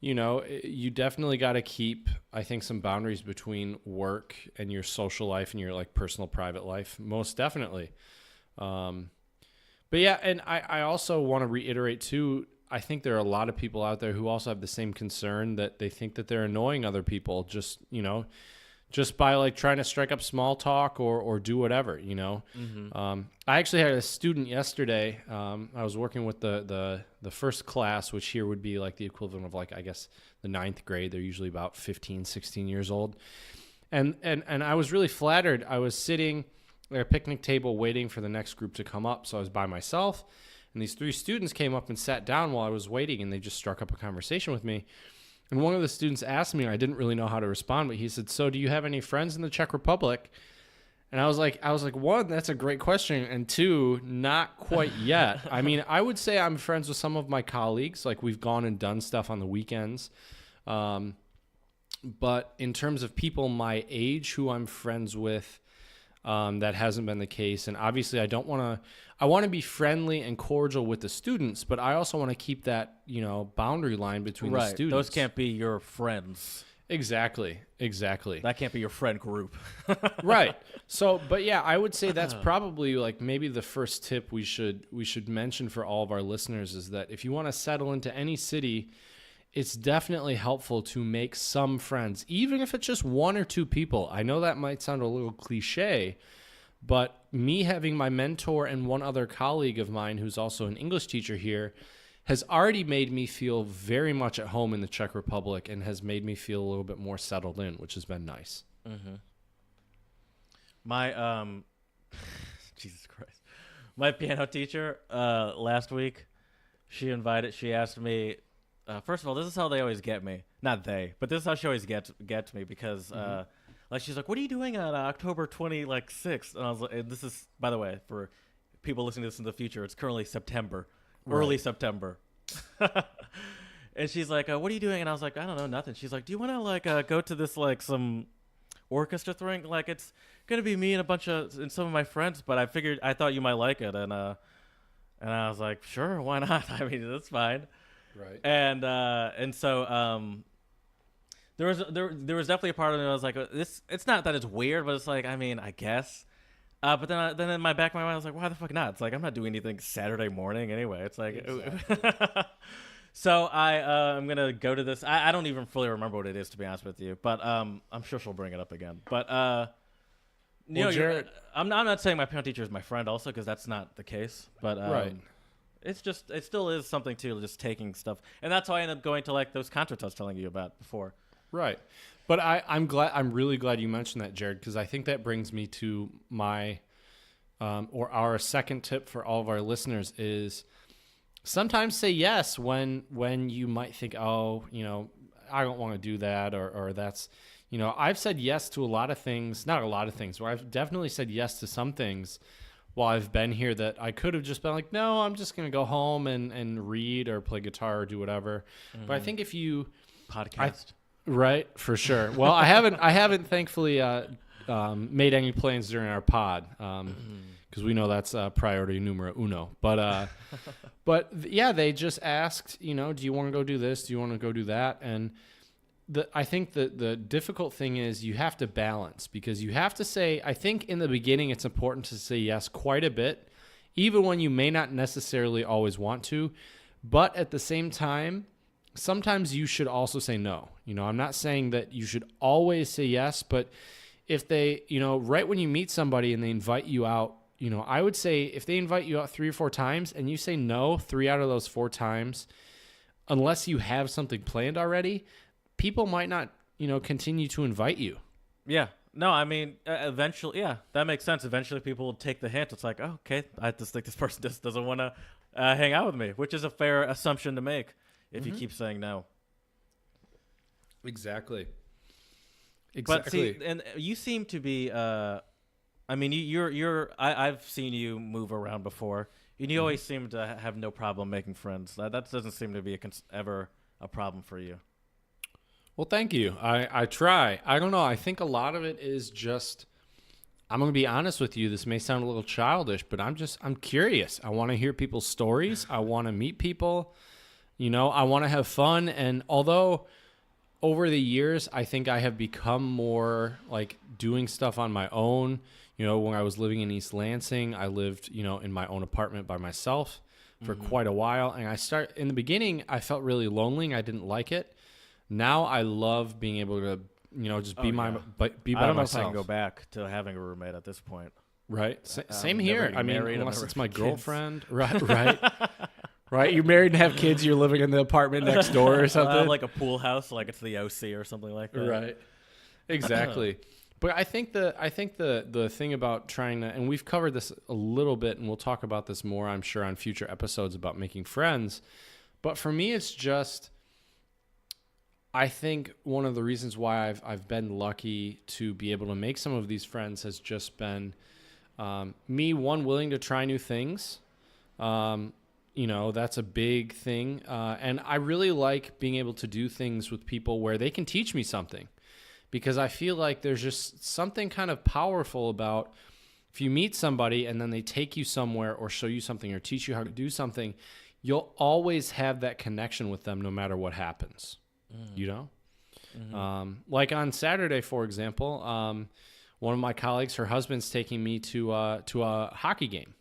you know, you definitely got to keep, I think, some boundaries between work and your social life and your like personal private life. Most definitely. But yeah, and I also want to reiterate too, I think there are a lot of people out there who also have the same concern, that they think that they're annoying other people just by like trying to strike up small talk or do whatever, you know. Mm-hmm. I actually had a student yesterday. I was working with the first class, which here would be like the equivalent of like, I guess, the 9th grade. They're usually about 15, 16 years old. And I was really flattered. I was sitting at a picnic table waiting for the next group to come up. So I was by myself, and these 3 students came up and sat down while I was waiting, and they just struck up a conversation with me. And one of the students asked me, and I didn't really know how to respond, but he said, "So do you have any friends in the Czech Republic?" And I was like, one, that's a great question. And 2, not quite yet. I mean, I would say I'm friends with some of my colleagues. Like we've gone and done stuff on the weekends. But in terms of people my age who I'm friends with, that hasn't been the case. And obviously I want to be friendly and cordial with the students, but I also want to keep that, boundary line between the students. Those can't be your friends. Exactly. That can't be your friend group. Right. So, but yeah, I would say that's probably like maybe the first tip we should mention for all of our listeners is that if you want to settle into any city, it's definitely helpful to make some friends, even if it's just 1 or 2 people. I know that might sound a little cliche, but me having my mentor and one other colleague of mine who's also an English teacher here has already made me feel very much at home in the Czech Republic and has made me feel a little bit more settled in, which has been nice. Mm-hmm. My Jesus Christ, my piano teacher last week, she asked me. First of all, this is how they always get me. Not they, but this is how she always gets me because, she's like, "What are you doing on October 26th?" And I was like, and this is, by the way, for people listening to this in the future, it's currently September, early September. And she's like, "What are you doing?" And I was like, "I don't know, nothing." She's like, "Do you want to go to this some orchestra thing? Like it's gonna be me and some of my friends, but I thought you might like it." And I was like, "Sure, why not? I mean, that's fine." Right. And so there was definitely a part of me that was like, it's not that it's weird, but it's like, I mean, I guess. But then in my back of my mind I was like, why the fuck not? It's like I'm not doing anything Saturday morning anyway. It's like exactly. So I'm gonna go to this. I don't even fully remember what it is, to be honest with you, but I'm sure she'll bring it up again. But Jared, I'm not saying my piano teacher is my friend also, because that's not the case. But right. It still is something to just taking stuff. And that's why I ended up going to like those concerts I was telling you about before. Right. But I'm really glad you mentioned that, Jared, because I think that brings me to my, or our second tip for all of our listeners is sometimes say yes when you might think, oh, I don't want to do that, or that's, I've said yes to a lot of things, not a lot of things, where I've definitely said yes to some things while I've been here that I could have just been like, no, I'm just going to go home and read or play guitar or do whatever. But I think if you Podcast. right, for sure. Well, I haven't thankfully made any plans during our pod. Because we know that's priority numero uno. But yeah, they just asked, do you want to go do this? Do you want to go do that? And I think the difficult thing is you have to balance, because you have to say, I think in the beginning it's important to say yes quite a bit, even when you may not necessarily always want to. But at the same time, sometimes you should also say no. I'm not saying that you should always say yes, but if they, right when you meet somebody and they invite you out, I would say if they invite you out 3 or 4 times and you say no 3 out of those 4 times, unless you have something planned already, people might not, continue to invite you. Yeah. No, I mean, eventually, yeah, that makes sense. Eventually people will take the hint. It's like, oh, okay, I just think this person just doesn't want to hang out with me, which is a fair assumption to make if you keep saying no. Exactly. But see, and you seem to be, I mean, I've seen you move around before, and you always seem to have no problem making friends. That doesn't seem to be ever a problem for you. Well, thank you. I try. I don't know. I think a lot of it is just, I'm going to be honest with you. This may sound a little childish, but I'm curious. I want to hear people's stories. I want to meet people. I want to have fun. And although over the years, I think I have become more like doing stuff on my own. When I was living in East Lansing, I lived, in my own apartment by myself for quite a while. And in the beginning, I felt really lonely. And I didn't like it. Now I love being able to, just be by myself. I don't know if I can go back to having a roommate at this point. Right. Same here. I mean, unless it's my girlfriend. Right. Right. You're married and have kids. You're living in the apartment next door or something. Like a pool house, like it's the OC or something like that. Right. Exactly. But I think the thing about trying to, and we've covered this a little bit, and we'll talk about this more, I'm sure, on future episodes about making friends. But for me, it's just, I think one of the reasons why I've been lucky to be able to make some of these friends has just been me, willing to try new things. That's a big thing. And I really like being able to do things with people where they can teach me something, because I feel like there's just something kind of powerful about if you meet somebody and then they take you somewhere or show you something or teach you how to do something, you'll always have that connection with them no matter what happens. Like on Saturday, for example, one of my colleagues, her husband's taking me to a hockey game.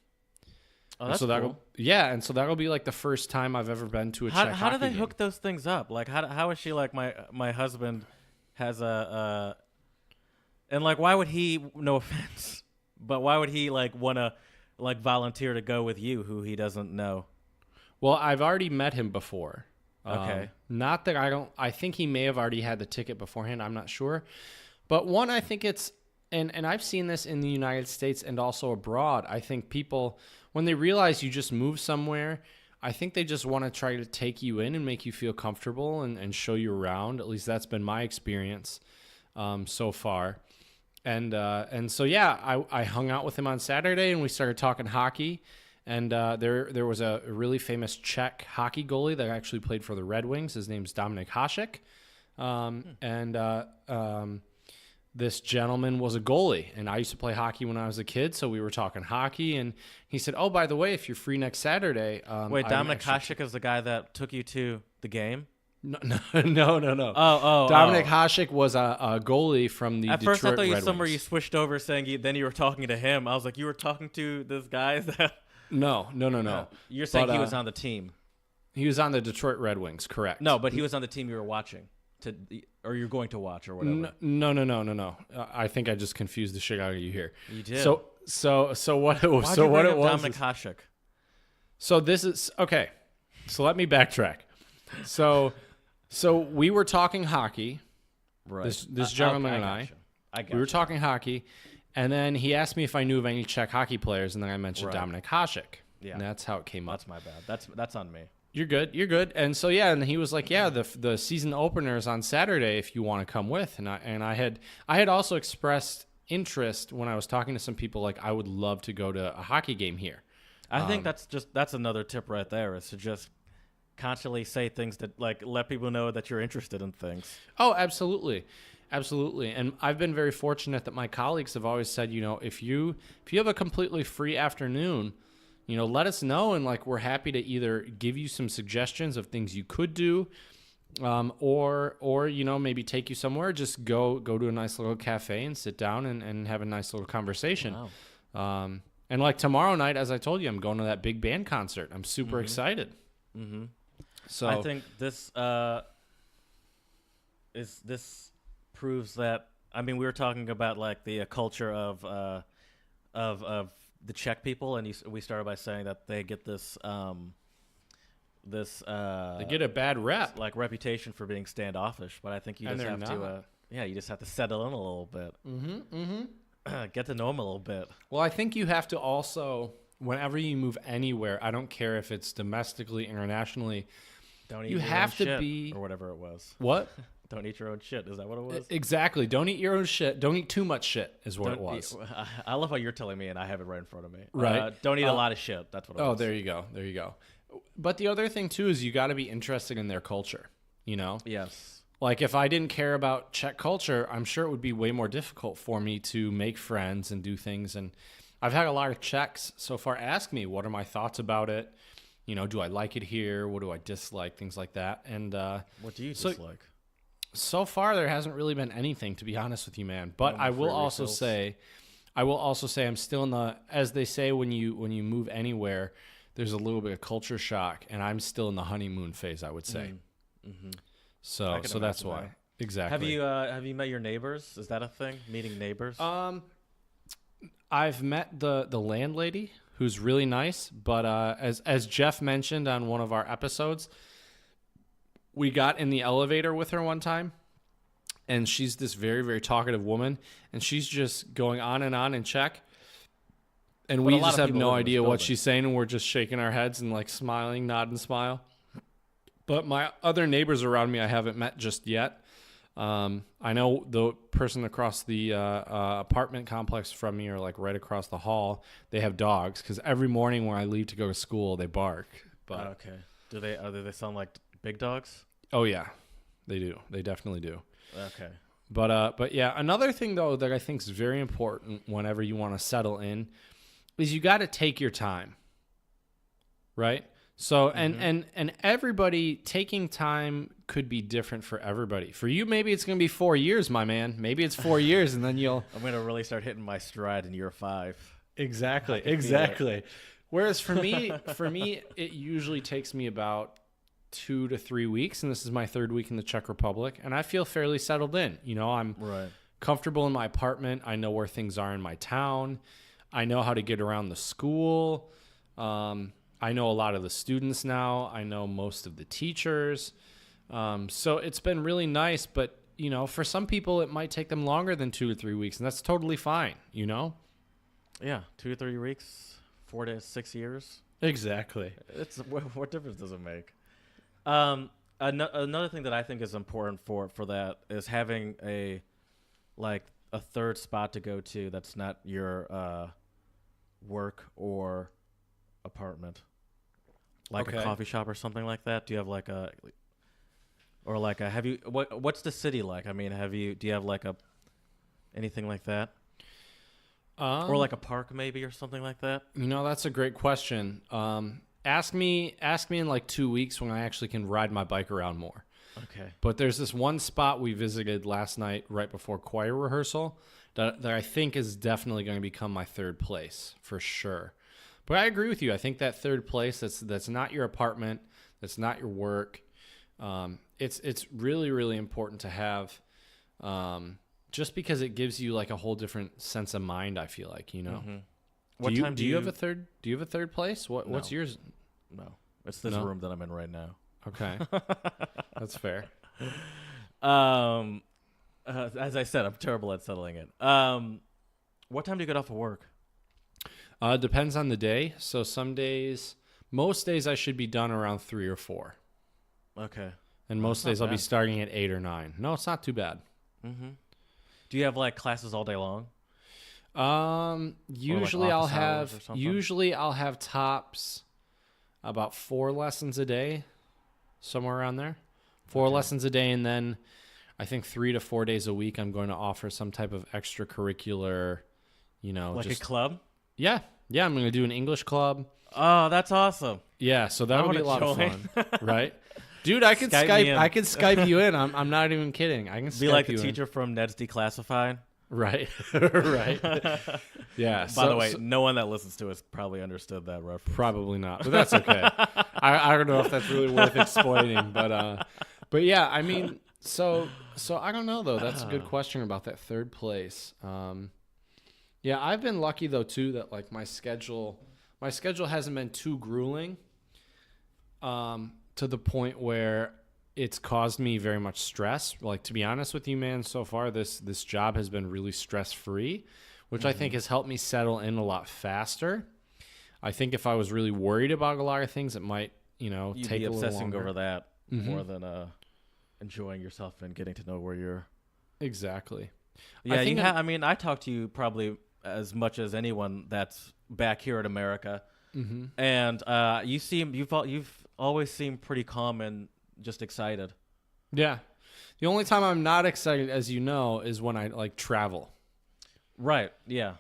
Oh, that's cool. And so that'll be like the first time I've ever been to a Czech hockey game. How do they hook those things up? Like, how is she like, my husband has and like, why would he, no offense, but why would he like want to like volunteer to go with you who he doesn't know? Well, I've already met him before. Okay. Not that I think he may have already had the ticket beforehand. I'm not sure. But one, I think it's, and I've seen this in the United States and also abroad. I think people, when they realize you just moved somewhere, I think they just want to try to take you in and make you feel comfortable and show you around. At least that's been my experience so far. And so, yeah, I hung out with him on Saturday and we started talking hockey. And there was a really famous Czech hockey goalie that actually played for the Red Wings. His name's Dominik Hasek. This gentleman was a goalie, and I used to play hockey when I was a kid, so we were talking hockey, and he said, oh, by the way, if you're free next Saturday... Wait, Dominik Hasek is the guy that took you to the game? No. Dominik Hasek was a goalie from the Detroit Red Wings. At first, I thought you switched over saying then you were talking to him. I was like, you were talking to this guy? No. You're saying he was on the team. He was on the Detroit Red Wings, correct. No, but he was on the team you were watching, or you're going to watch, or whatever. No. I think I just confused the shit out of you here. You did. So what it was? Why'd you bring up Dominik Hasek? So this is okay. So let me backtrack. So we were talking hockey. Right. This gentleman and I we were talking hockey, and then he asked me if I knew of any Czech hockey players, and then I mentioned Dominik Hasek. Yeah. And that's how it came up. That's my bad. That's on me. You're good. You're good. And so yeah, and he was like, yeah, the season opener is on Saturday if you want to come with. And I had also expressed interest when I was talking to some people, like I would love to go to a hockey game here. I think that's another tip right there, is to just constantly say things that like let people know that you're interested in things. Oh, absolutely. Absolutely. And I've been very fortunate that my colleagues have always said, if you have a completely free afternoon, let us know, and like we're happy to either give you some suggestions of things you could do, or maybe take you somewhere. Just go to a nice little cafe and sit down and have a nice little conversation. Wow. And like tomorrow night, as I told you, I'm going to that big band concert. I'm super excited. Mm-hmm. So I think this proves that. I mean, we were talking about like the culture of the Czech people, and we started by saying that they get this they get a bad rep, like reputation for being standoffish. But I think you just have to you just have to settle in a little bit. Get to know them a little bit. Well, I think you have to also, whenever you move anywhere, I don't care if it's domestically, internationally, don't eat you your have own to shit, be or whatever it was. What? Don't eat your own shit. Is that what it was? Exactly. Don't eat your own shit. Don't eat too much shit is what it was. I love how you're telling me and I have it right in front of me. Right. Don't eat a lot of shit. That's what it was. Oh, there you go. There you go. But the other thing, too, is you got to be interested in their culture, Yes. Like, if I didn't care about Czech culture, I'm sure it would be way more difficult for me to make friends and do things. And I've had a lot of Czechs so far ask me, what are my thoughts about it? Do I like it here? What do I dislike? Things like that. And what do you dislike? So far, there hasn't really been anything, to be honest with you, man. But I will also say I'm still in the, as they say, when you move anywhere, there's a little bit of culture shock, and I'm still in the honeymoon phase, I would say. Mm-hmm. So that's why. That. Exactly. Have you met your neighbors? Is that a thing? Meeting neighbors? I've met the landlady, who's really nice, but as Jeff mentioned on one of our episodes, we got in the elevator with her one time, and she's this very, very talkative woman, and she's just going on and in Czech, and we just have no idea what she's saying, and we're just shaking our heads and like smiling, nod and smile. But my other neighbors around me I haven't met just yet. I know the person across the apartment complex from me, or like right across the hall, they have dogs, because every morning when I leave to go to school, they bark. But okay. Do they sound like big dogs? Oh yeah, they do. They definitely do. Okay. But yeah, another thing though that I think is very important whenever you want to settle in is you got to take your time. Right? So and everybody, taking time could be different for everybody. For you, maybe it's going to be 4 years, my man. Maybe it's 4 years, and then I'm going to really start hitting my stride in year 5. Exactly. Whereas for me, it usually takes me about 2 to 3 weeks, and this is my 3rd week in the Czech Republic, and I feel fairly settled in. I'm comfortable in my apartment. I know where things are in my town. I know how to get around the school. I know a lot of the students now. I know most of the teachers. So it's been really nice, but for some people it might take them longer than 2 to 3 weeks, and that's totally fine, Yeah, 2 to 3 weeks, 4 to 6 years. Exactly. It's what difference does it make? Another thing that I think is important for that is having a third spot to go to that's not your work or apartment, like a coffee shop or something like that. Do you have what's the city like? I mean, do you have anything like that? Or like a park maybe, or something like that? That's a great question. Ask me in like 2 weeks when I actually can ride my bike around more. Okay. But there's this one spot we visited last night right before choir rehearsal that I think is definitely going to become my third place for sure. But I agree with you. I think that third place that's not your apartment, that's not your work. It's really, really important to have, just because it gives you like a whole different sense of mind. I feel like Mm-hmm. Do you have a third? Do you have a third place? What's yours? No, it's this room that I'm in right now. Okay, that's fair. As I said, I'm terrible at settling it. What time do you get off of work? Depends on the day. So most days I should be done around 3 or 4. Okay. And most days I'll be starting at 8 or 9. No, it's not too bad. Mm-hmm. Do you have like classes all day long? Usually like I'll office hours have or something? usually I'll have tops about 4 lessons a day, somewhere around there. 4 lessons a day, and then I think 3 to 4 days a week I'm going to offer some type of extracurricular, Like just a club? yeah. I'm going to do an English club. Oh, that's awesome. Yeah, so that'll be a lot of join. fun, right? Dude, I can Skype me in. I can Skype you in. I'm not even kidding. I can Be Skype like you the teacher from Ned's Declassified. in. Right. Right. Yeah. By the way, no one that listens to us probably understood that reference. Probably not, but that's okay. I don't know if that's really worth explaining, but yeah, I mean, so I don't know though. That's a good question about that third place. Yeah, I've been lucky though too that like my schedule hasn't been too grueling, to the point where it's caused me very much stress. Like, to be honest with you, man, so far this job has been really stress free, which I think has helped me settle in a lot faster. I think if I was really worried about a lot of things, it might, You'd take be a little obsessing longer. over that more than enjoying yourself and getting to know where you're. Exactly. Yeah, I think I talk to you probably as much as anyone that's back here in America, and you've always seemed pretty calm and just excited. Yeah. The only time I'm not excited, as you know, is when I like travel. Right. Yeah.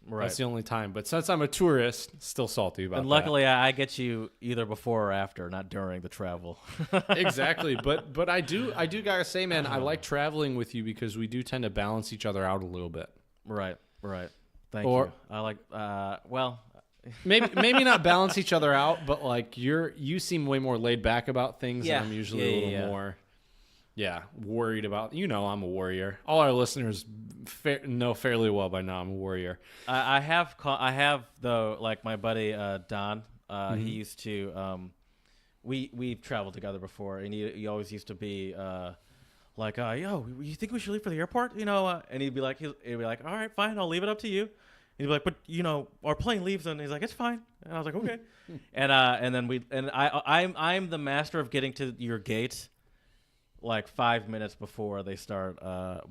Right. That's the only time. But since I'm a tourist, still salty about And luckily, I get you either before or after, not during the travel. that. Exactly. But I do gotta say, man, I like traveling with you because we do tend to balance each other out a little bit. Right. Thank you. I like. Well. Maybe not balance each other out, but like you seem way more laid back about things, Yeah. and I'm usually a little more, worried about. I'm a warrior. All our listeners know fairly well by now I'm a warrior. I have though, like my buddy Don. He used to. We've traveled together before, and he always used to be like, yo, you think we should leave for the airport? And he'd be like, all right, fine, I'll leave it up to you. He'd be like, but our plane leaves, and he's like, it's fine. And I was like, okay. and then I'm the master of getting to your gate like 5 minutes before they start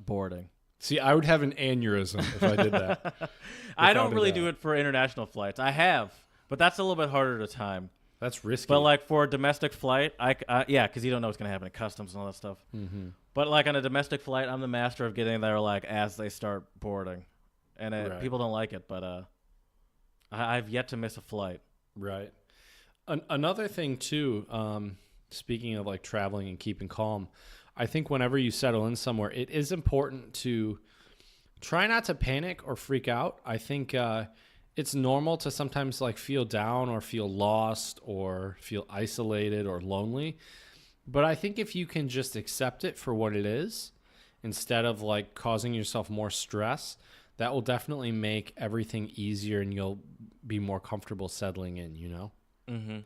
boarding. See, I would have an aneurysm if I did that. I don't really do it for international flights. I have, but that's a little bit harder to time. That's risky. But like for a domestic flight, because you don't know what's gonna happen at customs and all that stuff. Mm-hmm. But like on a domestic flight, I'm the master of getting there like as they start boarding, and people don't like it. But I've yet to miss a flight. Right. Another thing too. Speaking of like traveling and keeping calm, I think whenever you settle in somewhere, it is important to try not to panic or freak out. I think it's normal to sometimes like feel down or feel lost or feel isolated or lonely. But I think if you can just accept it for what it is, instead of like causing yourself more stress, that will definitely make everything easier and you'll be more comfortable settling in, Mm-hmm.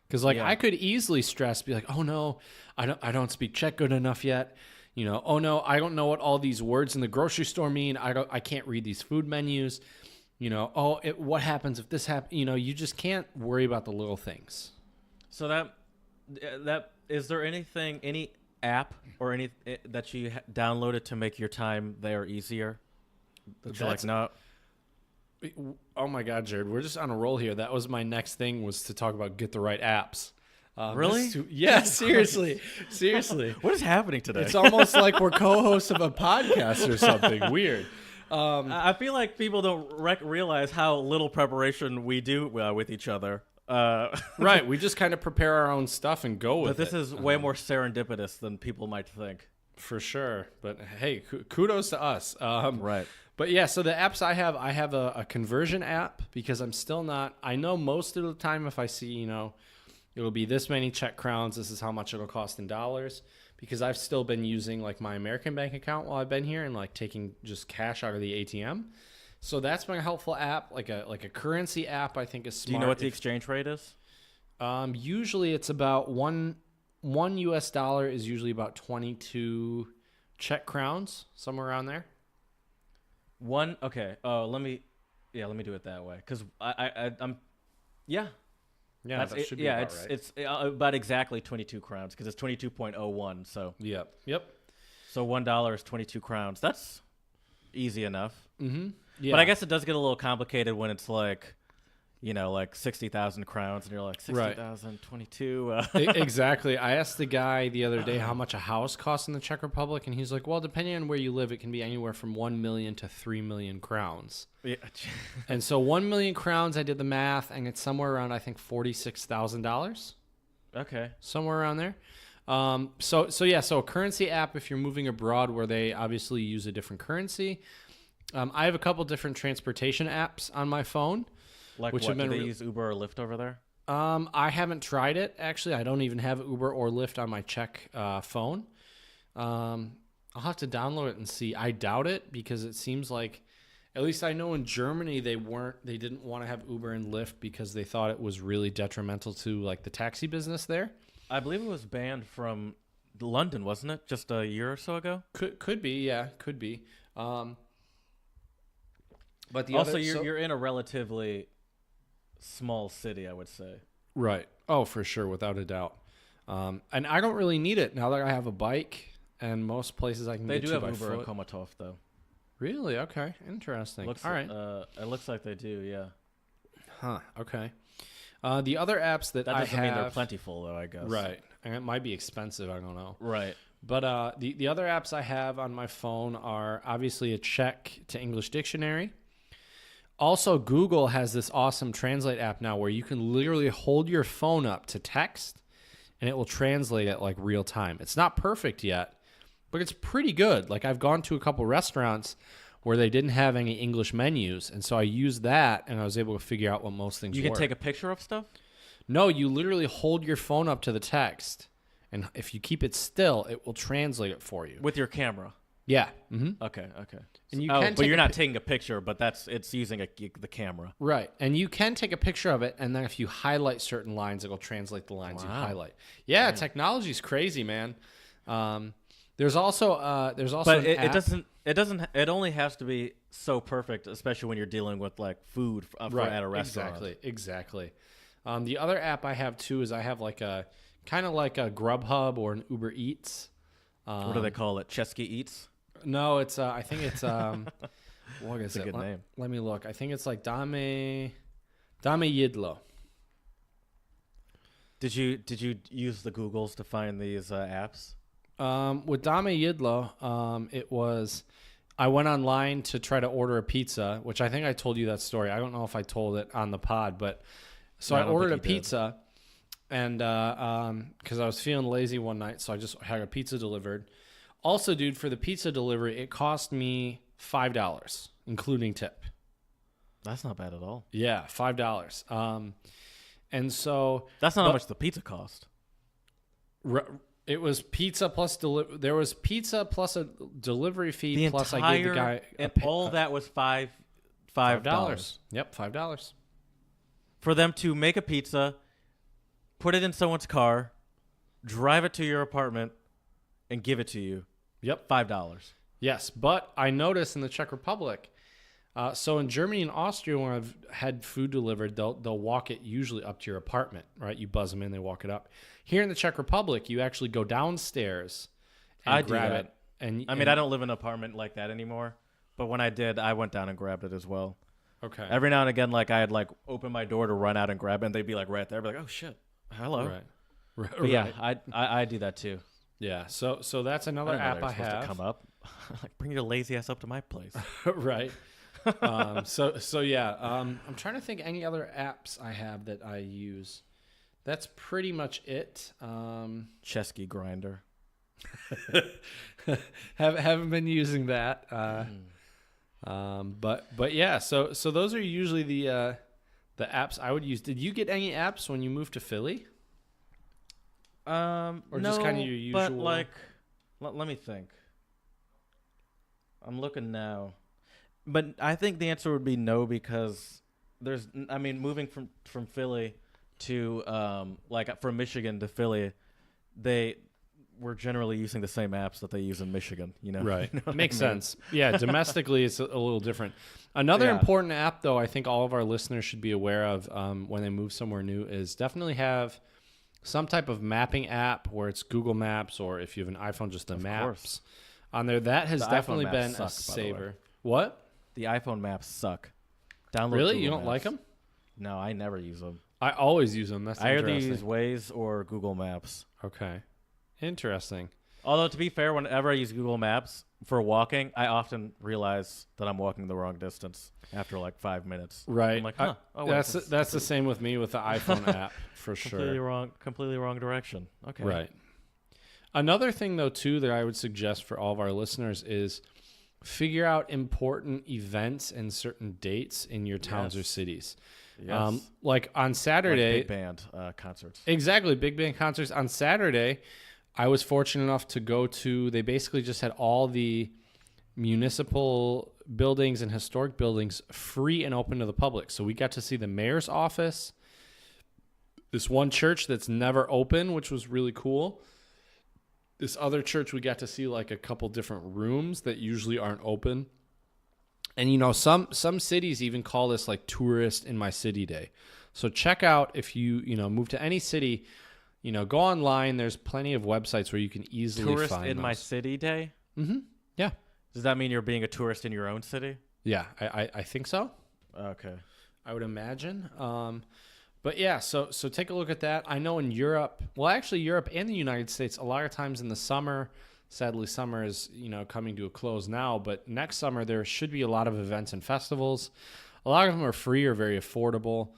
Because I could easily stress, be like, oh no, I don't speak Czech good enough yet. Oh no, I don't know what all these words in the grocery store mean. I can't read these food menus. What happens if this happens? You just can't worry about the little things. So that is there any app or any that you downloaded to make your time there easier? That you're like, no. Oh my God, Jared, we're just on a roll here. That was my next thing, was to talk about get the right apps. Really? Yeah, seriously. What is happening today? It's almost like we're co-hosts of a podcast or something weird. I feel like people don't realize how little preparation we do with each other. Right, we just kind of prepare our own stuff and go with it. But this is way more serendipitous than people might think. For sure. But hey, kudos to us. Right. But yeah, so the apps I have a conversion app, because I'm still not, I know most of the time if I see, it'll be this many Czech crowns, this is how much it'll cost in dollars, because I've still been using like my American bank account while I've been here and like taking just cash out of the ATM. So that's been a helpful app, like a currency app. I think is smart. Do you know what the exchange rate is? Usually it's about one US dollar is usually about 22 Czech crowns, somewhere around there. Okay. Let me. Yeah, let me do it that way. Because I'm, yeah. Yeah, that should be about right. It's about exactly 22 crowns because it's 22.01. So Yep. So $1 is 22 crowns. That's easy enough. Mm-hmm. Yeah. But I guess it does get a little complicated when it's like, like 60,000 crowns, and you're like 60,000, 22. Exactly. I asked the guy the other day how much a house costs in the Czech Republic, and he's like, well, depending on where you live, it can be anywhere from 1 million to 3 million crowns. Yeah. And so 1 million crowns, I did the math, and it's somewhere around, I think, $46,000. Okay. Somewhere around there. So a currency app if you're moving abroad where they obviously use a different currency. I have a couple different transportation apps on my phone. Like which what? have been Do they use Uber or Lyft over there? I haven't tried it, actually. I don't even have Uber or Lyft on my Czech phone. I'll have to download it and see. I doubt it because it seems like, at least I know in Germany they didn't want to have Uber and Lyft because they thought it was really detrimental to like the taxi business there. I believe it was banned from London, wasn't it? Just a year or so ago? Could be, yeah, could be. But you're in a relatively small city, I would say. Right. Oh, for sure, without a doubt. And I don't really need it now that I have a bike, and most places I can get to by foot. They do have Uber in Komatov, though. Really? Okay. Interesting. All right. It looks like they do, yeah. Huh. Okay. The other apps that I have... That doesn't mean they're plentiful, though, I guess. Right. And it might be expensive. I don't know. Right. But the other apps I have on my phone are obviously a Czech to English dictionary. Also, Google has this awesome translate app now where you can literally hold your phone up to text and it will translate it like real time. It's not perfect yet, but it's pretty good. Like I've gone to a couple restaurants where they didn't have any English menus, and so I used that and I was able to figure out what most things were. You can take a picture of stuff? No, you literally hold your phone up to the text, and if you keep it still, it will translate it for you. With your camera? Yeah. Mm-hmm. Okay. And you're not taking a picture, but it's using the camera. Right. And you can take a picture of it, and then if you highlight certain lines, it'll translate the lines you highlight. Yeah, technology's crazy, man. There's also but it only has to be so perfect, especially when you're dealing with like food at a restaurant. Exactly. The other app I have too is I have like a kind of like a Grubhub or an Uber Eats. What do they call it? Chesky Eats? No, it's I think it's what is it? It's a good name. Let me look. I think it's like Dame Yidlo. Did you use the Googles to find these apps? With Dame Yidlo, it was I went online to try to order a pizza, which I think I told you that story. I don't know if I told it on the pod, but so I ordered a pizza, and because I was feeling lazy one night, so I just had a pizza delivered. Also, dude, for the pizza delivery, it cost me $5, including tip. That's not bad at all. Yeah, $5. And so that's not how much the pizza cost. It was pizza plus there was pizza plus a delivery fee plus I gave the guy all that was $5. Yep, $5 for them to make a pizza, put it in someone's car, drive it to your apartment, and give it to you. Yep, $5. Yes, but I noticed in the Czech Republic. So in Germany and Austria, when I've had food delivered, they'll walk it usually up to your apartment, right? You buzz them in, they walk it up. Here in the Czech Republic, you actually go downstairs and grab it. And I don't live in an apartment like that anymore, but when I did, I went down and grabbed it as well. Okay. Every now and again, like I had like open my door to run out and grab it, and they'd be like right there, I'd be like, oh shit, hello. Right. But yeah, I do that too. Yeah. So that's another app I have. To come up, like bring your lazy ass up to my place. Right. So yeah, I'm trying to think any other apps I have that I use. That's pretty much it. Chesky Grinder. Haven't been using that. But yeah, so those are usually the apps I would use. Did you get any apps when you moved to Philly? Or no, just kind of your usual? But like, let me think. I'm looking now. But I think the answer would be no because moving from Philly to from Michigan to Philly, we're generally using the same apps that they use in Michigan, you know? Right. You know what Makes I mean? sense. Yeah, domestically, it's a little different. Another Yeah. important app, though, I think all of our listeners should be aware of when they move somewhere new is definitely have some type of mapping app where it's Google Maps, or if you have an iPhone, just the Maps course. on there. That has The iPhone definitely Maps been a suck, by the way. saver. What? The iPhone maps suck. Download Really? Google You don't like Maps. them? No, I never use them. I always use them. That's I either interesting. use Waze or Google Maps. Okay. Interesting. Although, to be fair, whenever I use Google Maps for walking, I often realize that I'm walking the wrong distance after like 5 minutes. Right. I'm like, huh. Oh, wait, That's the same with me with the iPhone app for completely sure. completely wrong direction. Okay. Right. Another thing, though, too, that I would suggest for all of our listeners is figure out important events and certain dates in your towns or Yes. cities. Yes. Like on Saturday, Like big band concerts. exactly, big band concerts. On Saturday, I was fortunate enough to go to, they basically just had all the municipal buildings and historic buildings free and open to the public. So we got to see the mayor's office, this one church that's never open, which was really cool. This other church, we got to see like a couple different rooms that usually aren't open. And, you know, some cities even call this like tourist in my city day. So check out if you move to any city, go online. There's plenty of websites where you can easily Tourist find in those. my city day? Mm-hmm. Yeah. Does that mean you're being a tourist in your own city? Yeah, I think so. Okay. I would imagine. But yeah, so take a look at that. I know in Europe, well, actually Europe and the United States, a lot of times in the summer, sadly summer is, coming to a close now, but next summer there should be a lot of events and festivals. A lot of them are free or very affordable.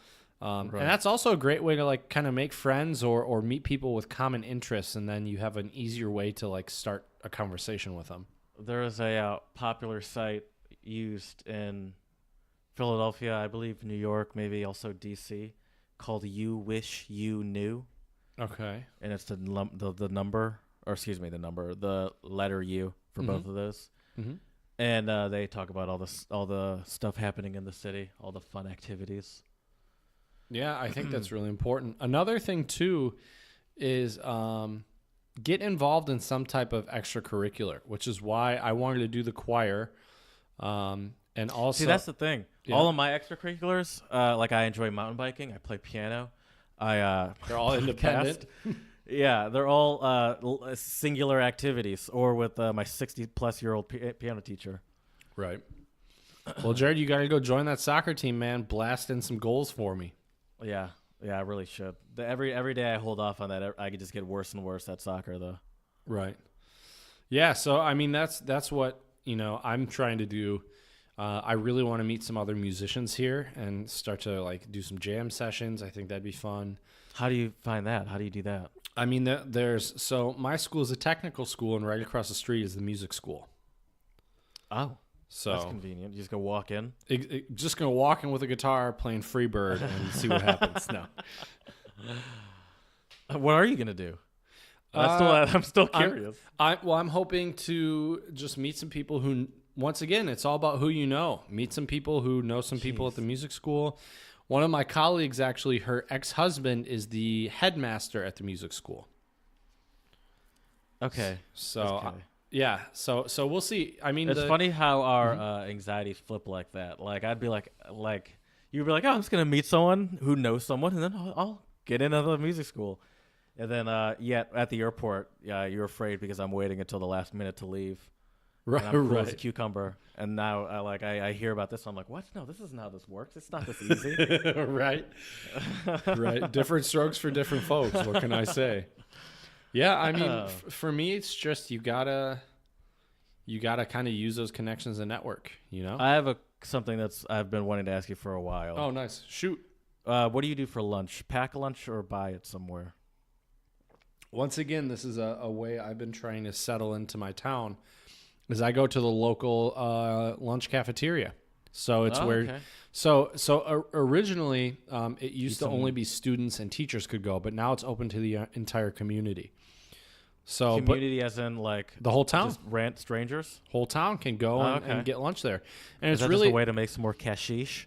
Right. And that's also a great way to like kind of make friends or meet people with common interests. And then you have an easier way to like start a conversation with them. There is a popular site used in Philadelphia, I believe New York, maybe also DC, called You Wish You Knew. Okay. And it's the number, or excuse me, the letter U for both of those. Mm-hmm. And they talk about all the stuff happening in the city, all the fun activities. Yeah, I think that's really important. Another thing too is get involved in some type of extracurricular, which is why I wanted to do the choir. And also, See, that's the thing. Yeah. All of my extracurriculars, like I enjoy mountain biking, I play piano, they're all independent. Yeah, they're all singular activities, or with my 60-plus-year-old piano teacher. Right. Well, Jared, you got to go join that soccer team, man. Blast in some goals for me. Yeah, I really should. Every day I hold off on that. I could just get worse and worse at soccer, though. Right. Yeah. So I mean, that's what I'm trying to do. I really want to meet some other musicians here and start to like do some jam sessions. I think that'd be fun. How do you find that? How do you do that? I mean, so my school is a technical school, and right across the street is the music school. Oh, So that's convenient. You just go walk in. Just gonna walk in with a guitar, playing Freebird, and see what happens. No. What are you gonna do? I'm still curious. I'm hoping to just meet some people who, once again, it's all about who you know. Meet some people who know some people at the music school. One of my colleagues, actually, her ex-husband is the headmaster at the music school. Okay. So, Okay. yeah. So we'll see. I mean, It's funny how our anxieties flip like that. Like I'd be like you'd be like, oh, I'm just gonna meet someone who knows someone, and then I'll get into the music school. And then yet at the airport, you're afraid because I'm waiting until the last minute to leave. Right, And I'm cool as a right. cucumber. And now I hear about this. I'm like, what? No, this isn't how this works. It's not this easy. Right. Right. Different strokes for different folks. What can I say? Yeah, I mean, for me, it's just you gotta kind of use those connections and network. I have something I've been wanting to ask you for a while. Oh, nice. Shoot. What do you do for lunch? Pack lunch or buy it somewhere? Once again, this is a way I've been trying to settle into my town. Is I go to the local lunch cafeteria. So it's where. Okay. So originally, it used to only be students and teachers could go, but now it's open to the entire community. So, Community as in like the whole town, just strangers? whole town can go Okay. and get lunch there, and Is it's that really just a way to make some more cashish?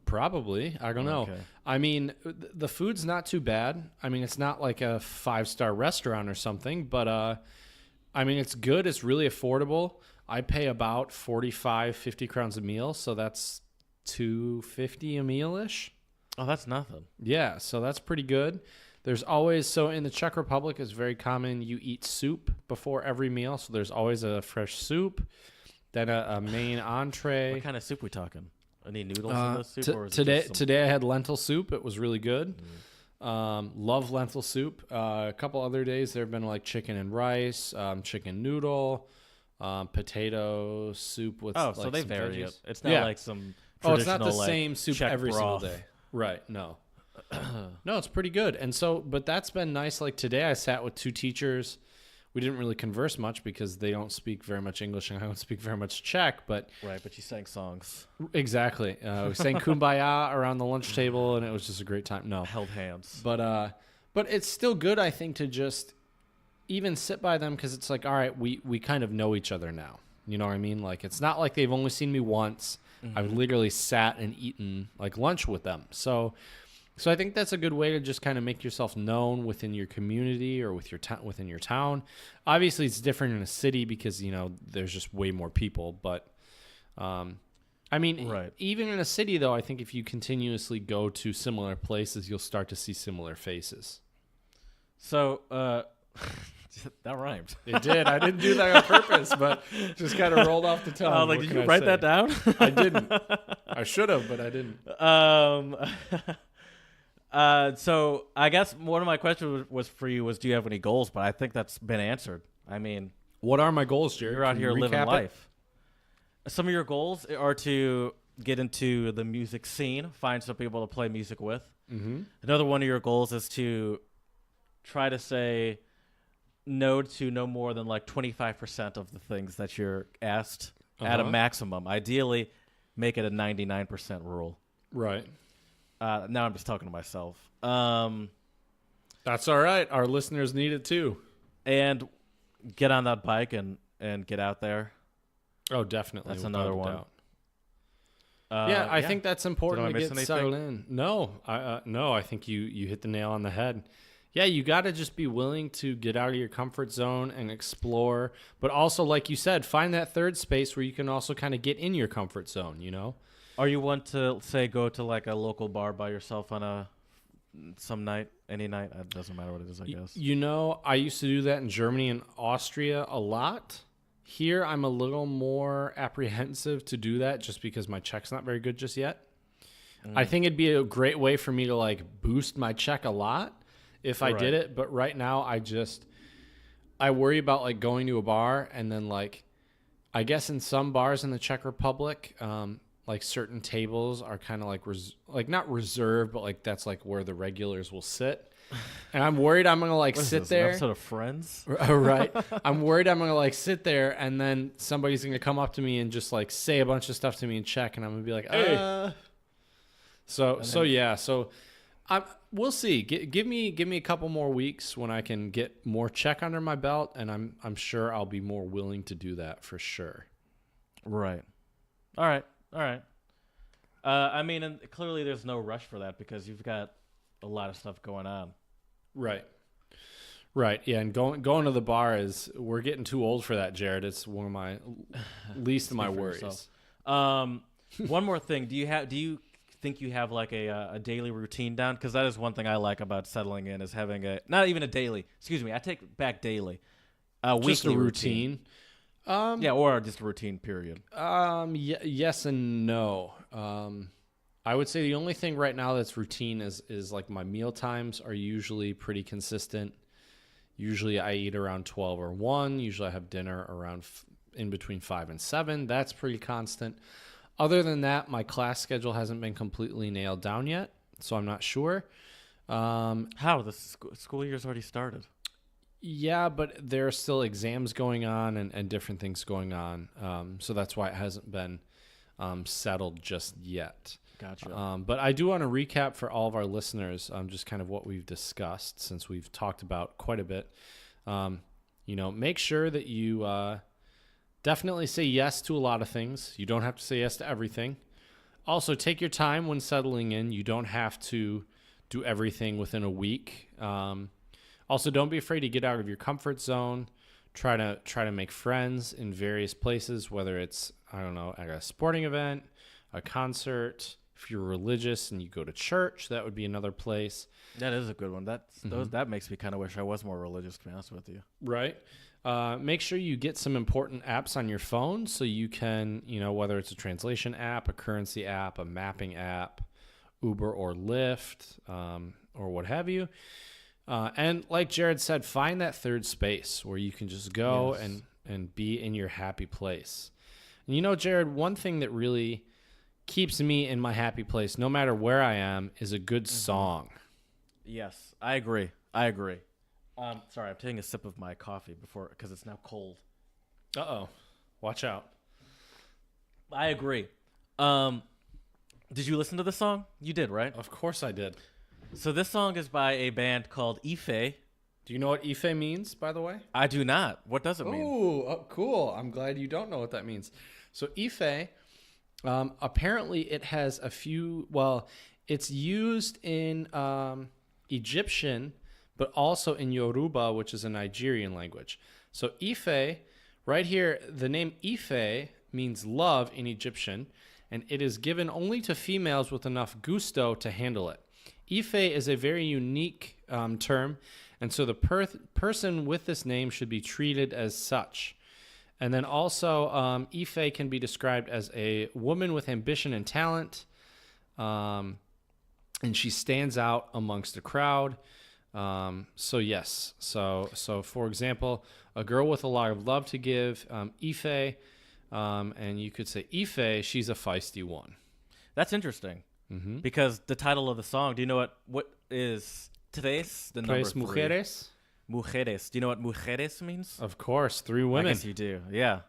Probably. I don't know. Okay. I mean, the food's not too bad. I mean, it's not like a 5-star restaurant or something, but I mean, it's good. It's really affordable. I pay about 45, 50 crowns a meal, so that's 250 a meal-ish. Oh, that's nothing. Yeah, so that's pretty good. There's always, so in the Czech Republic, it's very common you eat soup before every meal, so there's always a fresh soup, then a main entree. What kind of soup we talking? Any noodles in the soup? Or is today, it just some... today I had lentil soup. It was really good. Love lentil soup. A couple other days there have been like chicken and rice, chicken noodle, potato soup with. Oh, like so they some vary veggies. it. It's not like some. Oh, it's not the like, same soup Czech every broth. single day. Right. No. No, it's pretty good. And so, but that's been nice. Like today I sat with 2 teachers. We didn't really converse much because they don't speak very much English and I don't speak very much Czech, but Right, but you sang songs. exactly. We sang Kumbaya around the lunch table and it was just a great time. No. Held hands. But it's still good, I think, to just even sit by them because it's like, all right, we kind of know each other now. You know what I mean? Like, it's not like they've only seen me once. I've literally sat and eaten like lunch with them. So I think that's a good way to just kind of make yourself known within your community or with your within your town. Obviously, it's different in a city because, you know, there's just way more people. But, I mean, Right. even in a city, though, I think if you continuously go to similar places, you'll start to see similar faces. So, that rhymed. It did. I didn't do that on purpose, but just kind of rolled off the tongue. Oh, like, What did can you I write say? that down? I didn't. I should have, but I didn't. So I guess one of my questions was for you was, do you have any goals? But I think that's been answered. I mean, What are my goals, Jared? you're out Can here you living recap it? life. Some of your goals are to get into the music scene, find some people to play music with. Mm-hmm. Another one of your goals is to try to say no to no more than like 25% of the things that you're asked at a maximum. Ideally, make it a 99% rule. Right. Now I'm just talking to myself. That's all right. Our listeners need it too. And get on that bike and get out there. Oh, definitely. That's without another a one. doubt. I think that's important Did I to miss get anything? settled in. No, I think you hit the nail on the head. Yeah, you got to just be willing to get out of your comfort zone and explore, but also, like you said, find that third space where you can also kind of get in your comfort zone, you know? Are you one to say go to like a local bar by yourself on some night, any night? It doesn't matter what it is, I guess. You know, I used to do that in Germany and Austria a lot. Here, I'm a little more apprehensive to do that just because my Czech's not very good just yet. I think it'd be a great way for me to like boost my Czech a lot if I did it. But right now, I worry about like going to a bar and then like, I guess in some bars in the Czech Republic, like certain tables are kind of like not reserved, but like that's like where the regulars will sit. And I'm worried I'm gonna like sit there. An episode of Friends? Right. I'm worried I'm gonna like sit there and then somebody's gonna come up to me and just like say a bunch of stuff to me in Czech, and I'm gonna be like, hey. So we'll see. Give me a couple more weeks when I can get more Czech under my belt, and I'm sure I'll be more willing to do that for sure. Right. All right. I mean, and clearly there's no rush for that because you've got a lot of stuff going on. Right. Yeah, and going to the bar we're getting too old for that, Jared. It's one of my least of my worries. One more thing. Do you think you have like a daily routine down? Because that is one thing I like about settling in is having not even a daily. Excuse me. I take back daily. Just Weekly a routine. Or just a routine period. Yes and no. I would say the only thing right now that's routine is like my meal times are usually pretty consistent. Usually I eat around 12 or 1. Usually I have dinner around in between 5 and 7. That's pretty constant. Other than that, my class schedule hasn't been completely nailed down yet, so I'm not sure. How? The school year's already started. Yeah, but there are still exams going on and different things going on. So that's why it hasn't been settled just yet. Gotcha. But I do want to recap for all of our listeners just kind of what we've discussed since we've talked about quite a bit. Make sure that you definitely say yes to a lot of things. You don't have to say yes to everything. Also, take your time when settling in. You don't have to do everything within a week. Also, don't be afraid to get out of your comfort zone. Try to make friends in various places, whether it's, I don't know, at a sporting event, a concert. If you're religious and you go to church, that would be another place. That is a good one. That makes me kind of wish I was more religious, to be honest with you. Right. Make sure you get some important apps on your phone so you can, whether it's a translation app, a currency app, a mapping app, Uber or Lyft, or what have you. And like Jared said, find that third space where you can just go and be in your happy place. And Jared, one thing that really keeps me in my happy place, no matter where I am, is a good song. Yes, I agree. Sorry, I'm taking a sip of my coffee because it's now cold. Uh-oh. Watch out. I agree. Did you listen to the song? You did, right? Of course I did. So this song is by a band called Ife. Do you know what Ife means, by the way? I do not. What does it mean? Ooh, cool. I'm glad you don't know what that means. So Ife, apparently it has it's used in Egyptian, but also in Yoruba, which is a Nigerian language. So Ife, right here, the name Ife means love in Egyptian, and it is given only to females with enough gusto to handle it. Ife is a very unique term, and so the person with this name should be treated as such. And then also, Ife can be described as a woman with ambition and talent, and she stands out amongst a crowd. So yes, so for example, a girl with a lot of love to give, Ife, and you could say Ife, she's a feisty one. That's interesting. Mm-hmm. Because the title of the song, do you know what is tres, the number Tres 3? mujeres? Mujeres. Do you know what mujeres means? Of course, 3 women. I guess you do, yeah.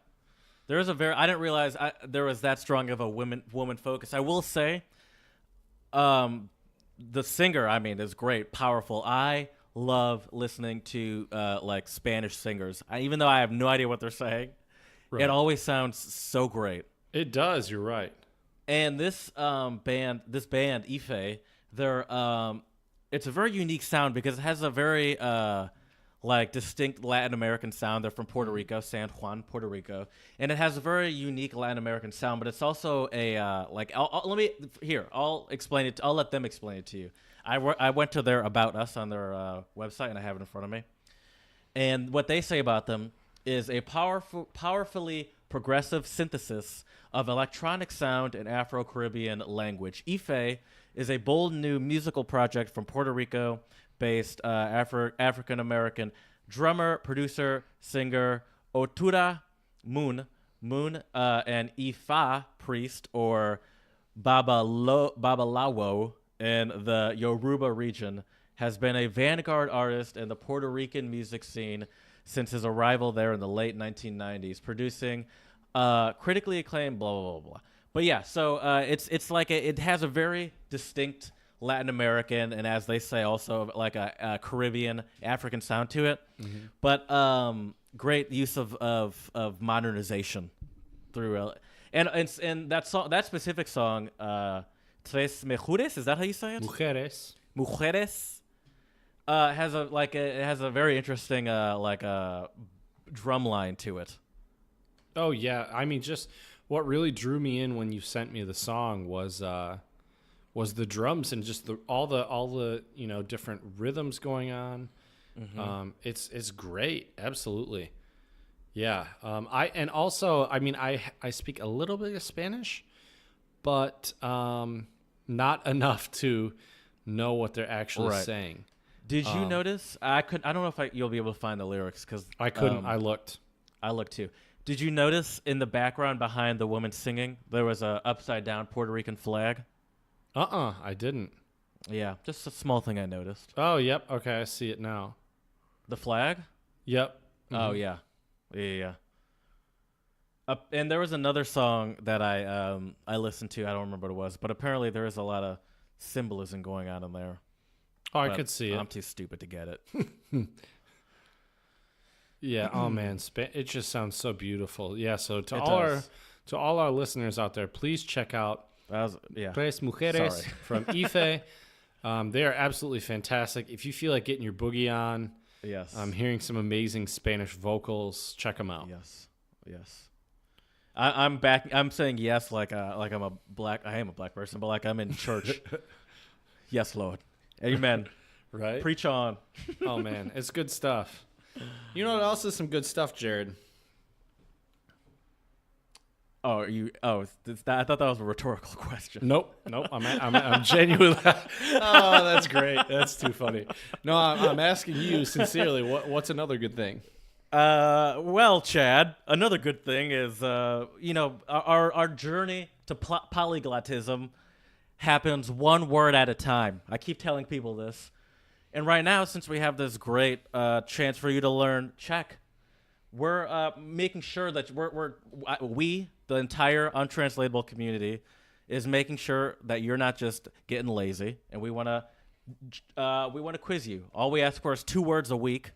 There is I didn't realize there was that strong of a woman focus. I will say, the singer, is great, powerful. I love listening to like Spanish singers. Even though I have no idea what they're saying, it always sounds so great. It does, you're right. And this band, Ife, it's a very unique sound because it has a very distinct Latin American sound. They're from Puerto Rico, San Juan, Puerto Rico, and it has a very unique Latin American sound. But it's also I'll explain it. I'll let them explain it to you. I went to their About Us on their website, and I have it in front of me. And what they say about them is a powerfully progressive synthesis of electronic sound and Afro-Caribbean language. Ife is a bold new musical project from Puerto Rico-based African-American drummer, producer, singer Otura Moon, and Ifa priest or Babalawo in the Yoruba region, has been a vanguard artist in the Puerto Rican music scene since his arrival there in the late 1990s, producing critically acclaimed blah, blah, blah, blah. But yeah, so it's like it has a very distinct Latin American and, as they say, also like a Caribbean, African sound to it. Mm-hmm. But great use of modernization through and that song, that specific song, Tres Mujeres, is that how you say it? Mujeres. It has a very interesting drum line to it. Oh yeah, just what really drew me in when you sent me the song was the drums and just all the different rhythms going on. Mm-hmm. It's great, absolutely. Yeah. I speak a little bit of Spanish, but not enough to know what they're actually saying. Did you notice? I don't know if you'll be able to find the lyrics because I couldn't. I looked too. Did you notice in the background behind the woman singing there was a upside down Puerto Rican flag? I didn't. Yeah, just a small thing I noticed. Oh, yep. Okay, I see it now. The flag? Yep. Mm-hmm. Oh yeah. And there was another song that I listened to. I don't remember what it was, but apparently there is a lot of symbolism going on in there. Oh, I could see it. I'm too stupid to get it. Yeah. Oh man, it just sounds so beautiful. Yeah. So to all our listeners out there, please check out Tres Mujeres Sorry. from Ife. They are absolutely fantastic. If you feel like getting your boogie on, Yes. I'm hearing some amazing Spanish vocals. Check them out. Yes. I'm back. I'm saying yes, like I'm a black. I am a black person, but like I'm in church. Yes, Lord. Amen. Right? Preach on. Oh, man. It's good stuff. You know what else is some good stuff, Jared? Oh, I thought that was a rhetorical question. Nope. I'm genuinely. Oh, that's great. That's too funny. No, I'm asking you sincerely. What's another good thing? Well, Chad, another good thing is, our journey to polyglottism happens one word at a time. I keep telling people this. And right now, since we have this great chance for you to learn Czech, we're making sure that we, the entire untranslatable community, is making sure that you're not just getting lazy, and we want to quiz you. All we ask for is 2 words a week,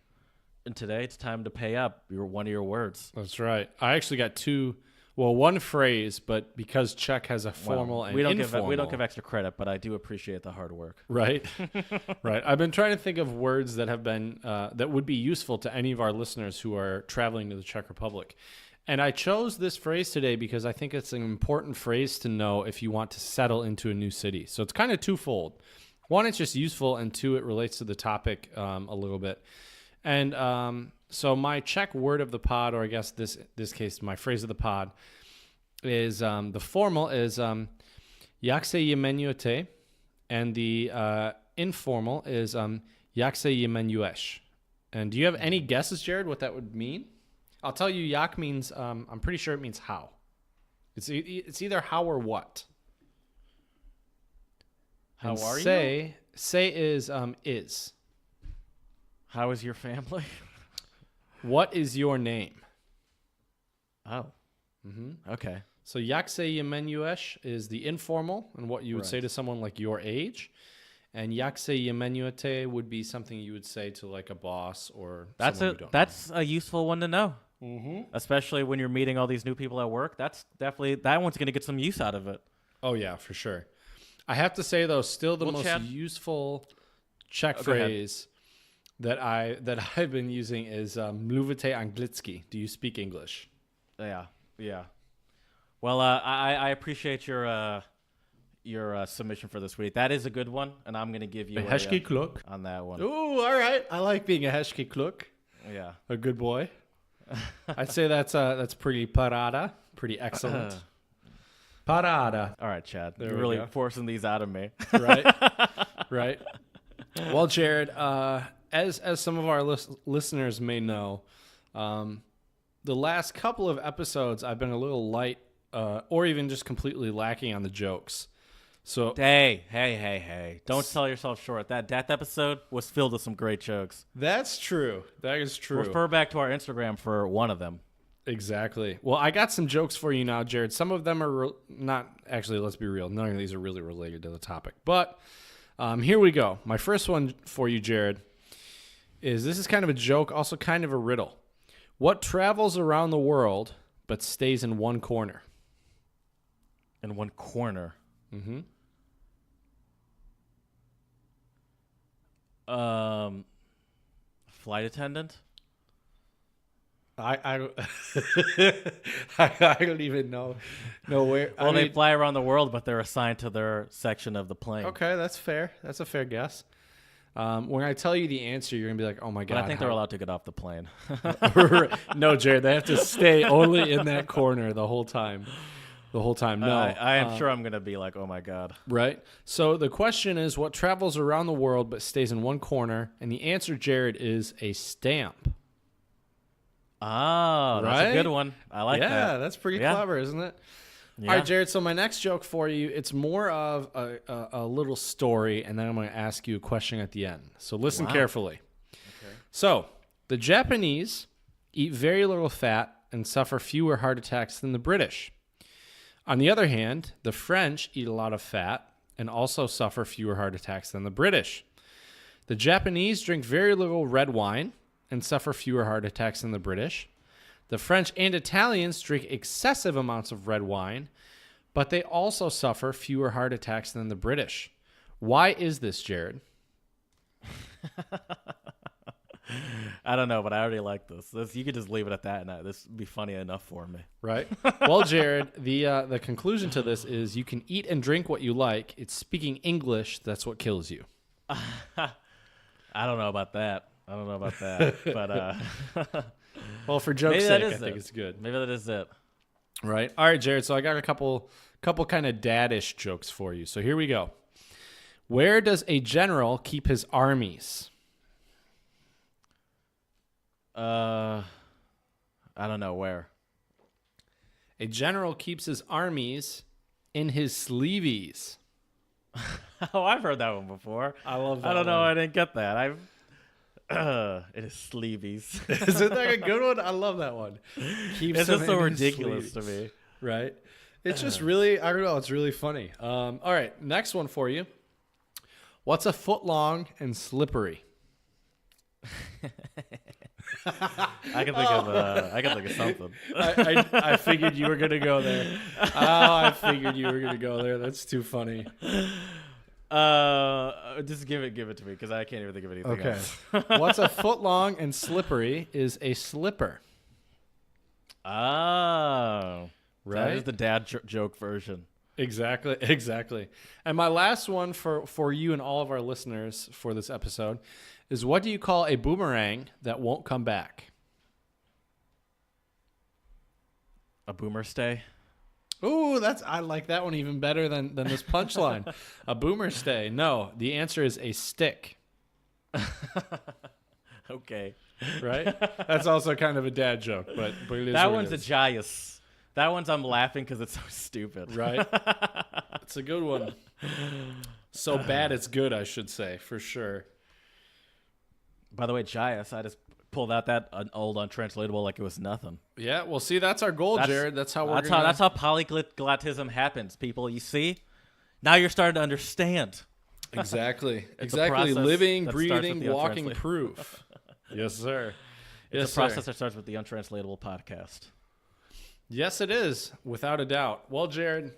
and today it's time to pay up one of your words. That's right. I actually got 2. Well, 1 phrase, but because Czech has a formal and informal. We don't give extra credit, but I do appreciate the hard work. Right. Right. I've been trying to think of words that have been that would be useful to any of our listeners who are traveling to the Czech Republic. And I chose this phrase today because I think it's an important phrase to know if you want to settle into a new city. So it's kind of twofold. 1, it's just useful, and 2, it relates to the topic a little bit. And so my Czech word of the pod, or I guess this case, my phrase of the pod, is the formal is jak se jmenujete, and the informal is jak se jmenuješ. And do you have any guesses, Jared, what that would mean? I'll tell you, jak means, I'm pretty sure it means how. It's either how or what. How are you? Say is is. How is your family? What is your name? Oh. Mm-hmm. Okay. So jak se jmenuješ is the informal and what you would say to someone like your age. And jak se jmenujete would be something you would say to like a boss or someone you don't That's a useful one to know. Mm-hmm. Especially when you're meeting all these new people at work. That's definitely, that one's going to get some use out of it. Oh, yeah, for sure. I have to say, though, still the most useful Czech phrase that I've been using is mluvite anglicky. Do you speak English? Yeah. Well, I appreciate your submission for this week. That is a good one, and I'm going to give you a hezký kluk on that one. Ooh, all right. I like being a hezký kluk. Yeah. A good boy. I'd say that's pretty parada, pretty excellent. Parada. All right, Chad. There You're we really go. forcing these out of me. Right. Well, Jared, as some of our listeners may know, the last couple of episodes I've been a little light, or even just completely lacking on the jokes. So hey! Don't sell yourself short. That death episode was filled with some great jokes. that's true. That is true. Refer back to our Instagram for one of them. Exactly. Well, I got some jokes for you now, Jared. Some of them are not actually. Let's be real. None of these are really related to the topic. But here we go. My first one for you, Jared, is this is kind of a joke, also kind of a riddle. What travels around the world but stays in one corner? In one corner. Mm-hmm. Flight attendant. I don't I don't even know where. Well, they fly around the world, but they're assigned to their section of the plane. Okay, that's fair. That's a fair guess. When I tell you the answer, you're gonna be like, "Oh my god!" But I think they're allowed to get off the plane. No, Jared, they have to stay only in that corner the whole time. The whole time. No, I am sure I'm gonna be like, "Oh my god!" Right. So the question is, what travels around the world but stays in one corner? And the answer, Jared, is a stamp. Oh, that's Right? a good one. I like that. Yeah, that's pretty clever, isn't it? Yeah. All right, Jared. So my next joke for you, it's more of a little story, and then I'm going to ask you a question at the end. So listen carefully. Okay. So the Japanese eat very little fat and suffer fewer heart attacks than the British. On the other hand, the French eat a lot of fat and also suffer fewer heart attacks than the British. The Japanese drink very little red wine and suffer fewer heart attacks than the British. The French and Italians drink excessive amounts of red wine, but they also suffer fewer heart attacks than the British. Why is this, Jared? I don't know, but I already like this. You could just leave it at that, and this would be funny enough for me. Right. Well, Jared, the conclusion to this is you can eat and drink what you like. It's speaking English that's what kills you. I don't know about that. But well, for joke's sake, I think it's good. Maybe that is it. Right. All right, Jared. So I got a couple kind of daddish jokes for you. So here we go. Where does a general keep his armies? I don't know where. A general keeps his armies in his sleeveys. Oh, I've heard that one before. I love that. I don't know. one. I didn't get that. It is sleeveys. Isn't that a good one? I love that one. It's just so ridiculous to me. Right? It's just really, I don't know. It's really funny. All right. Next one for you. What's a foot long and slippery? I can think of something. I figured you were gonna go there. Oh, I figured you were gonna go there. That's too funny. Just give it to me because I can't even think of anything Okay. else. What's a foot long and slippery is a slipper. Oh, Right? That is the dad joke version. Exactly. And my last one for you and all of our listeners for this episode is, what do you call a boomerang that won't come back? A boomer stay. Ooh, I like that one even better than this punchline. A boomer stay. No, the answer is a stick. Okay. Right? That's also kind of a dad joke, but it is That what one's it a is. Gias. That one's I'm laughing because it's so stupid. Right? It's a good one. So bad it's good, I should say, for sure. By the way, Gias, I just pulled out that old untranslatable like it was nothing. Yeah, well, see, that's our goal, Jared. That's how That's how polyglotism happens, people. You see? Now you're starting to understand. Exactly. It's a Exactly. process Living, that starts with breathing, the walking untranslatable. proof. Yes, sir. It's a process that starts with the Untranslatable podcast. Yes, it is, without a doubt. Well, Jared,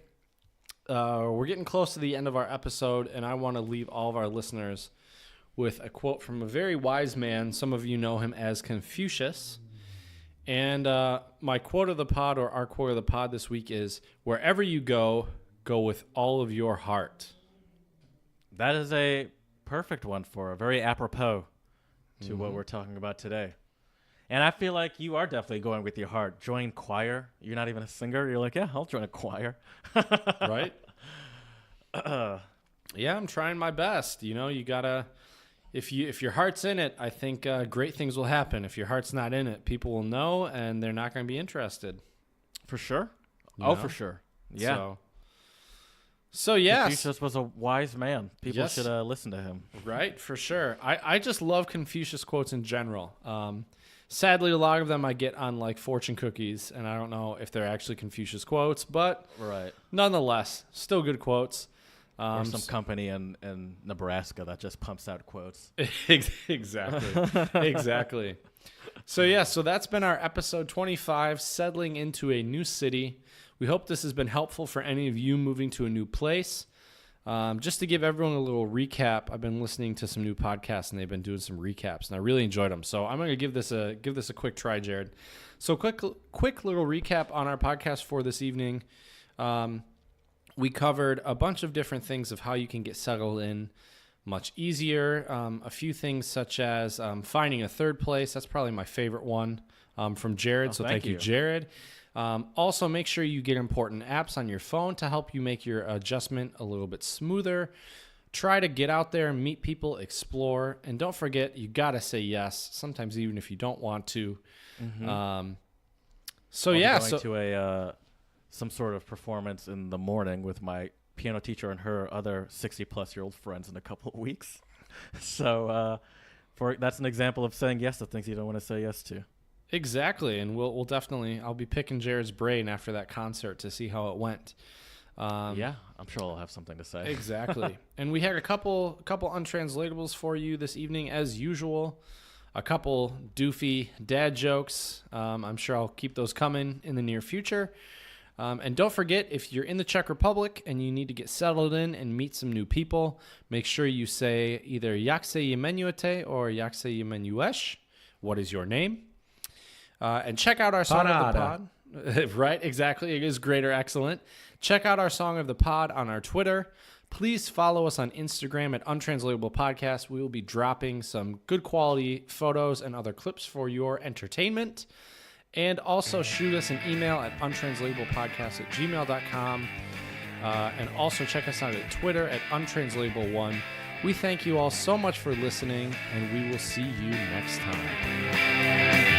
we're getting close to the end of our episode, and I want to leave all of our listeners with a quote from a very wise man. Some of you know him as Confucius. And my quote of the pod, or our quote of the pod this week, is, wherever you go, go with all of your heart. That is a perfect one for a very apropos to what we're talking about today. And I feel like you are definitely going with your heart. Join choir. You're not even a singer. You're like, yeah, I'll join a choir. Right? Yeah, I'm trying my best. You know, you gotta, if your heart's in it, I think great things will happen. If your heart's not in it, people will know, and they're not going to be interested. For sure. You Oh, know? for sure. Yeah. So yes, Confucius was a wise man. People should listen to him. right, for sure. I just love Confucius quotes in general. Sadly, a lot of them I get on like fortune cookies, and I don't know if they're actually Confucius quotes, but Right. nonetheless, still good quotes. Or some company in Nebraska that just pumps out quotes. Exactly. So that's been our episode 25, settling into a new city. We hope this has been helpful for any of you moving to a new place. Just to give everyone a little recap, I've been listening to some new podcasts, and they've been doing some recaps, and I really enjoyed them. So I'm going to give this a quick try, Jared. So quick little recap on our podcast for this evening. We covered a bunch of different things of how you can get settled in much easier. A few things such as finding a third place. That's probably my favorite one from Jared. So thank you, Jared. Also, make sure you get important apps on your phone to help you make your adjustment a little bit smoother. Try to get out there and meet people, explore, and don't forget, you got to say yes, sometimes even if you don't want to. Going So to some sort of performance in the morning with my piano teacher and her other 60-plus-year-old friends in a couple of weeks. So that's an example of saying yes to things you don't want to say yes to. Exactly, and we'll definitely, I'll be picking Jared's brain after that concert to see how it went. Yeah, I'm sure I'll have something to say. Exactly. And we had a couple untranslatables for you this evening, as usual. A couple doofy dad jokes. I'm sure I'll keep those coming in the near future. And don't forget, if you're in the Czech Republic and you need to get settled in and meet some new people, make sure you say either Jak se jmenujete or Jak se jmenuješ. What is your name? And check out our song of the pod. Right, exactly. It is great or excellent. Check out our song of the pod on our Twitter. Please follow us on Instagram at Untranslatable Podcast. We will be dropping some good quality photos and other clips for your entertainment. And also shoot us an email at untranslatablepodcast@gmail.com. And also check us out at Twitter at Untranslatable1. We thank you all so much for listening, and we will see you next time.